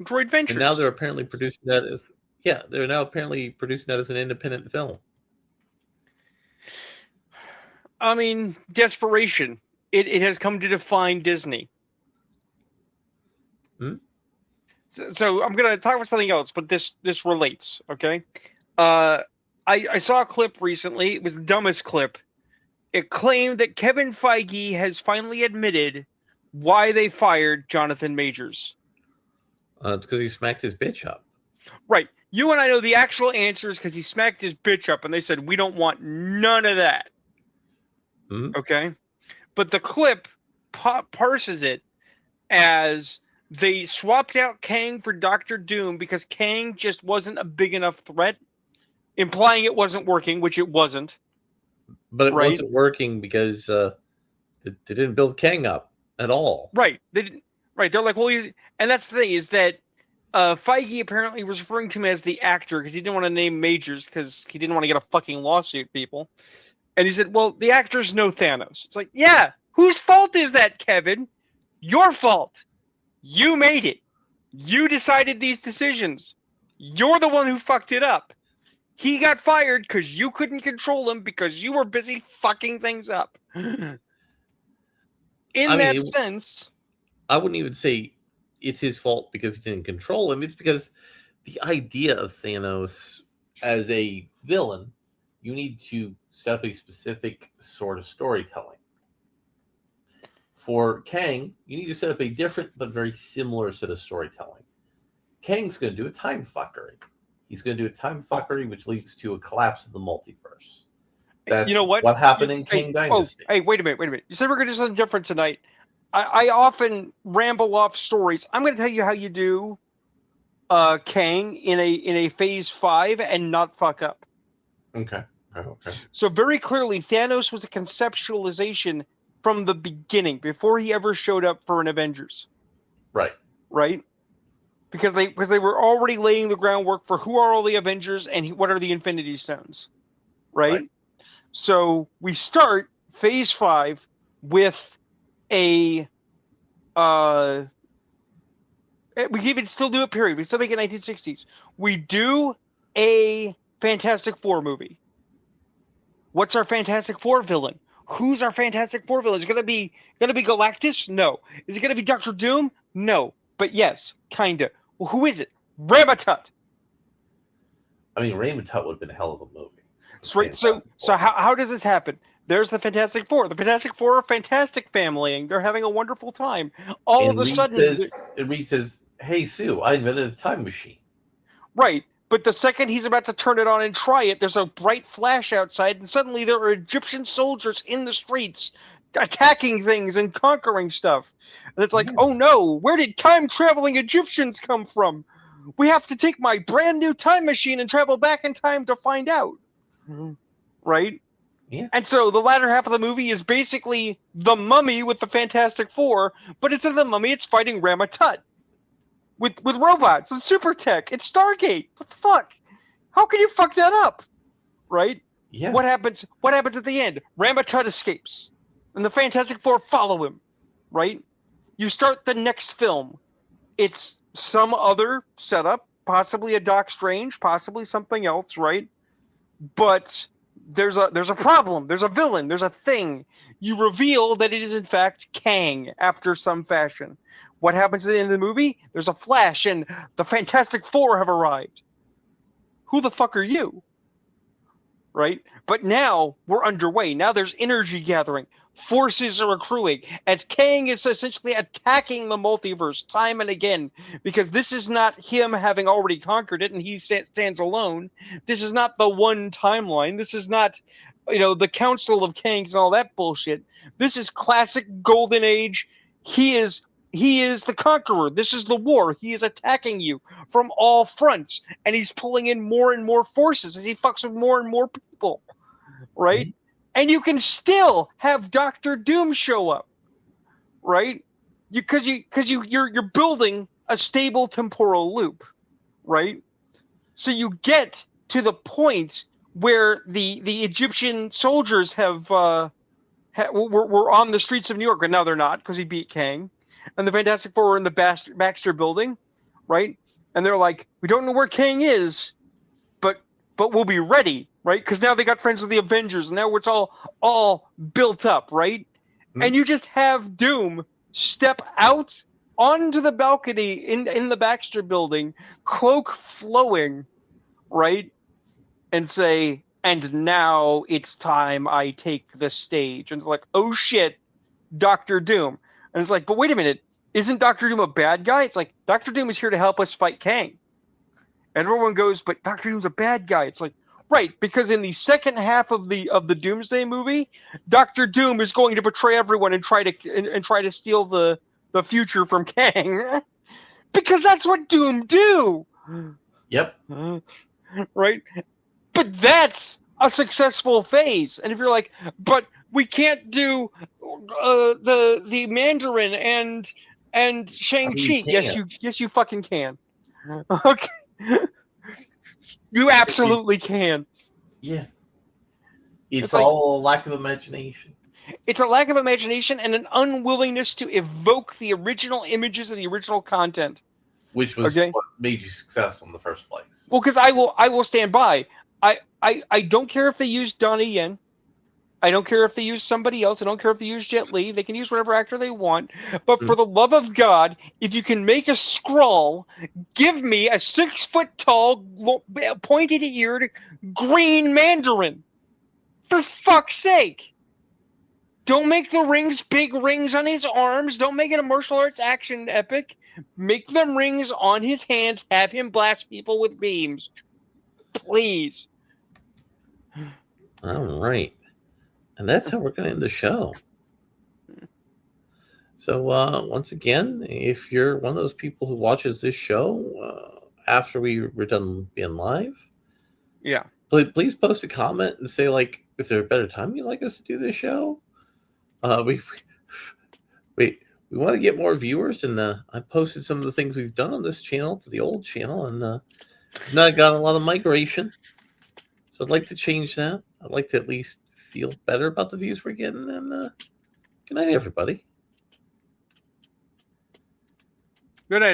Droid Ventures. And now they're apparently producing that as they're now apparently producing that as an independent film. I mean, desperation. It has come to define Disney. Hmm? So I'm gonna talk about something else, but this relates. Okay. I saw a clip recently. It was the dumbest clip. It claimed that Kevin Feige has finally admitted why they fired Jonathan Majors. It's because he smacked his bitch up. Right. You and I know the actual answer is because he smacked his bitch up, and they said, we don't want none of that. Hmm? Okay. But the clip parses it as they swapped out Kang for Doctor Doom because Kang just wasn't a big enough threat, implying it wasn't working, which it wasn't. But it Right. wasn't working because they didn't build Kang up at all. Right. They didn't. Right. They're like, well, and that's the thing, is that Feige apparently was referring to him as the actor because he didn't want to name Majors because he didn't want to get a fucking lawsuit, people. And he said, well, the actors know Thanos. It's like, yeah, whose fault is that, Kevin? Your fault. You made it. You decided these decisions. You're the one who fucked it up. He got fired because you couldn't control him because you were busy fucking things up. In that sense, I wouldn't even say it's his fault because he didn't control him. It's because the idea of Thanos as a villain, you need to set up a specific sort of storytelling. For Kang, you need to set up a different but very similar set of storytelling. Kang's going to do a time fuckery. He's going to do a time fuckery, which leads to a collapse of the multiverse. That's you know what happened in Kang Dynasty. Hey, wait a minute. You said we're going to do something different tonight. I often ramble off stories. I'm going to tell you how you do Kang in a phase 5 and not fuck up. Okay. Okay. So very clearly, Thanos was a conceptualization from the beginning, before he ever showed up for an Avengers, Right. right? Because they were already laying the groundwork for who are all the Avengers and what are the Infinity Stones, right? Right. So we start Phase 5 with a we can even still do it. Period. We still make it 1960s. We do a Fantastic Four movie. What's our Fantastic Four villain? Who's our Fantastic Four villain? Is it gonna be Galactus? No. Is it gonna be Doctor Doom? No. But yes, kinda. Well, who is it? Ramatut. I mean, Raymond Tut would have been a hell of a movie. So, right. So Fantastic Four. how does this happen? There's the Fantastic Four. The Fantastic Four are fantastic family, and they're having a wonderful time. All And of a sudden, Reed says, "Hey Sue, I invented a time machine." right. But the second he's about to turn it on and try it, there's a bright flash outside, and suddenly there are Egyptian soldiers in the streets attacking things and conquering stuff. And it's like, oh no, where did time traveling Egyptians come from? We have to take my brand new time machine and travel back in time to find out. Right? Yeah. And so the latter half of the movie is basically the Mummy with the Fantastic Four, but instead of the Mummy, it's fighting Ramatut. With robots and super tech. It's Stargate. What the fuck? How can you fuck that up? Right? Yeah. What happens at the end? Ramatut escapes. And the Fantastic Four follow him. Right? You start the next film. It's some other setup, possibly a Doc Strange, possibly something else, right? But there's a problem, there's a villain, there's a thing. You reveal that it is in fact Kang after some fashion. What happens at the end of the movie? There's a flash and the Fantastic Four have arrived. Who the fuck are you? Right? But now we're underway. Now there's energy gathering. Forces are accruing as Kang is essentially attacking the multiverse time and again, because this is not him having already conquered it and he stands alone. This is not the one timeline. This is not, the Council of Kangs and all that bullshit. This is classic Golden Age. He is the conqueror. This is the war. He is attacking you from all fronts, and he's pulling in more and more forces as he fucks with more and more people, right? Mm-hmm. And you can still have Doctor Doom show up, right? Because you're building a stable temporal loop, right? So you get to the point where the Egyptian soldiers were on the streets of New York, and now they're not because he beat Kang. And the Fantastic Four are in the Baxter building, right? And they're like, we don't know where Kang is, but we'll be ready, right? Because now they got friends with the Avengers, and now it's all built up, right? Mm-hmm. And you just have Doom step out onto the balcony in the Baxter building, cloak flowing, right? And say, and now it's time I take the stage. And it's like, oh shit, Doctor Doom. And it's like, but wait a minute, isn't Doctor Doom a bad guy? It's like, Doctor Doom is here to help us fight Kang. And everyone goes, but Doctor Doom's a bad guy. It's like, right, because in the second half of the Doomsday movie, Doctor Doom is going to betray everyone and try to steal the future from Kang. Because that's what Doom do. Yep. Right? But that's a successful phase. And if you're like, but we can't do the Mandarin and Shang-Chi. Yes, you fucking can. Okay. You absolutely can. Yeah. It's all a lack of imagination. It's a lack of imagination and an unwillingness to evoke the original images of the original content. Which was what made you successful in the first place. Well, because I will stand by. I don't care if they use Donnie Yen. I don't care if they use somebody else. I don't care if they use Jet Li. They can use whatever actor they want. But for the love of God, if you can make a Skrull, give me a 6-foot-tall, pointed-eared green Mandarin. For fuck's sake. Don't make the rings big rings on his arms. Don't make it a martial arts action epic. Make them rings on his hands. Have him blast people with beams. Please. All right. And that's how we're going to end the show. So, once again, if you're one of those people who watches this show after we're done being live, yeah, please post a comment and say, like, is there a better time you'd like us to do this show? We want to get more viewers, and I posted some of the things we've done on this channel to the old channel, and we've not gotten a lot of migration. So I'd like to change that. I'd like to at least feel better about the views we're getting. And good night, everybody. Good night.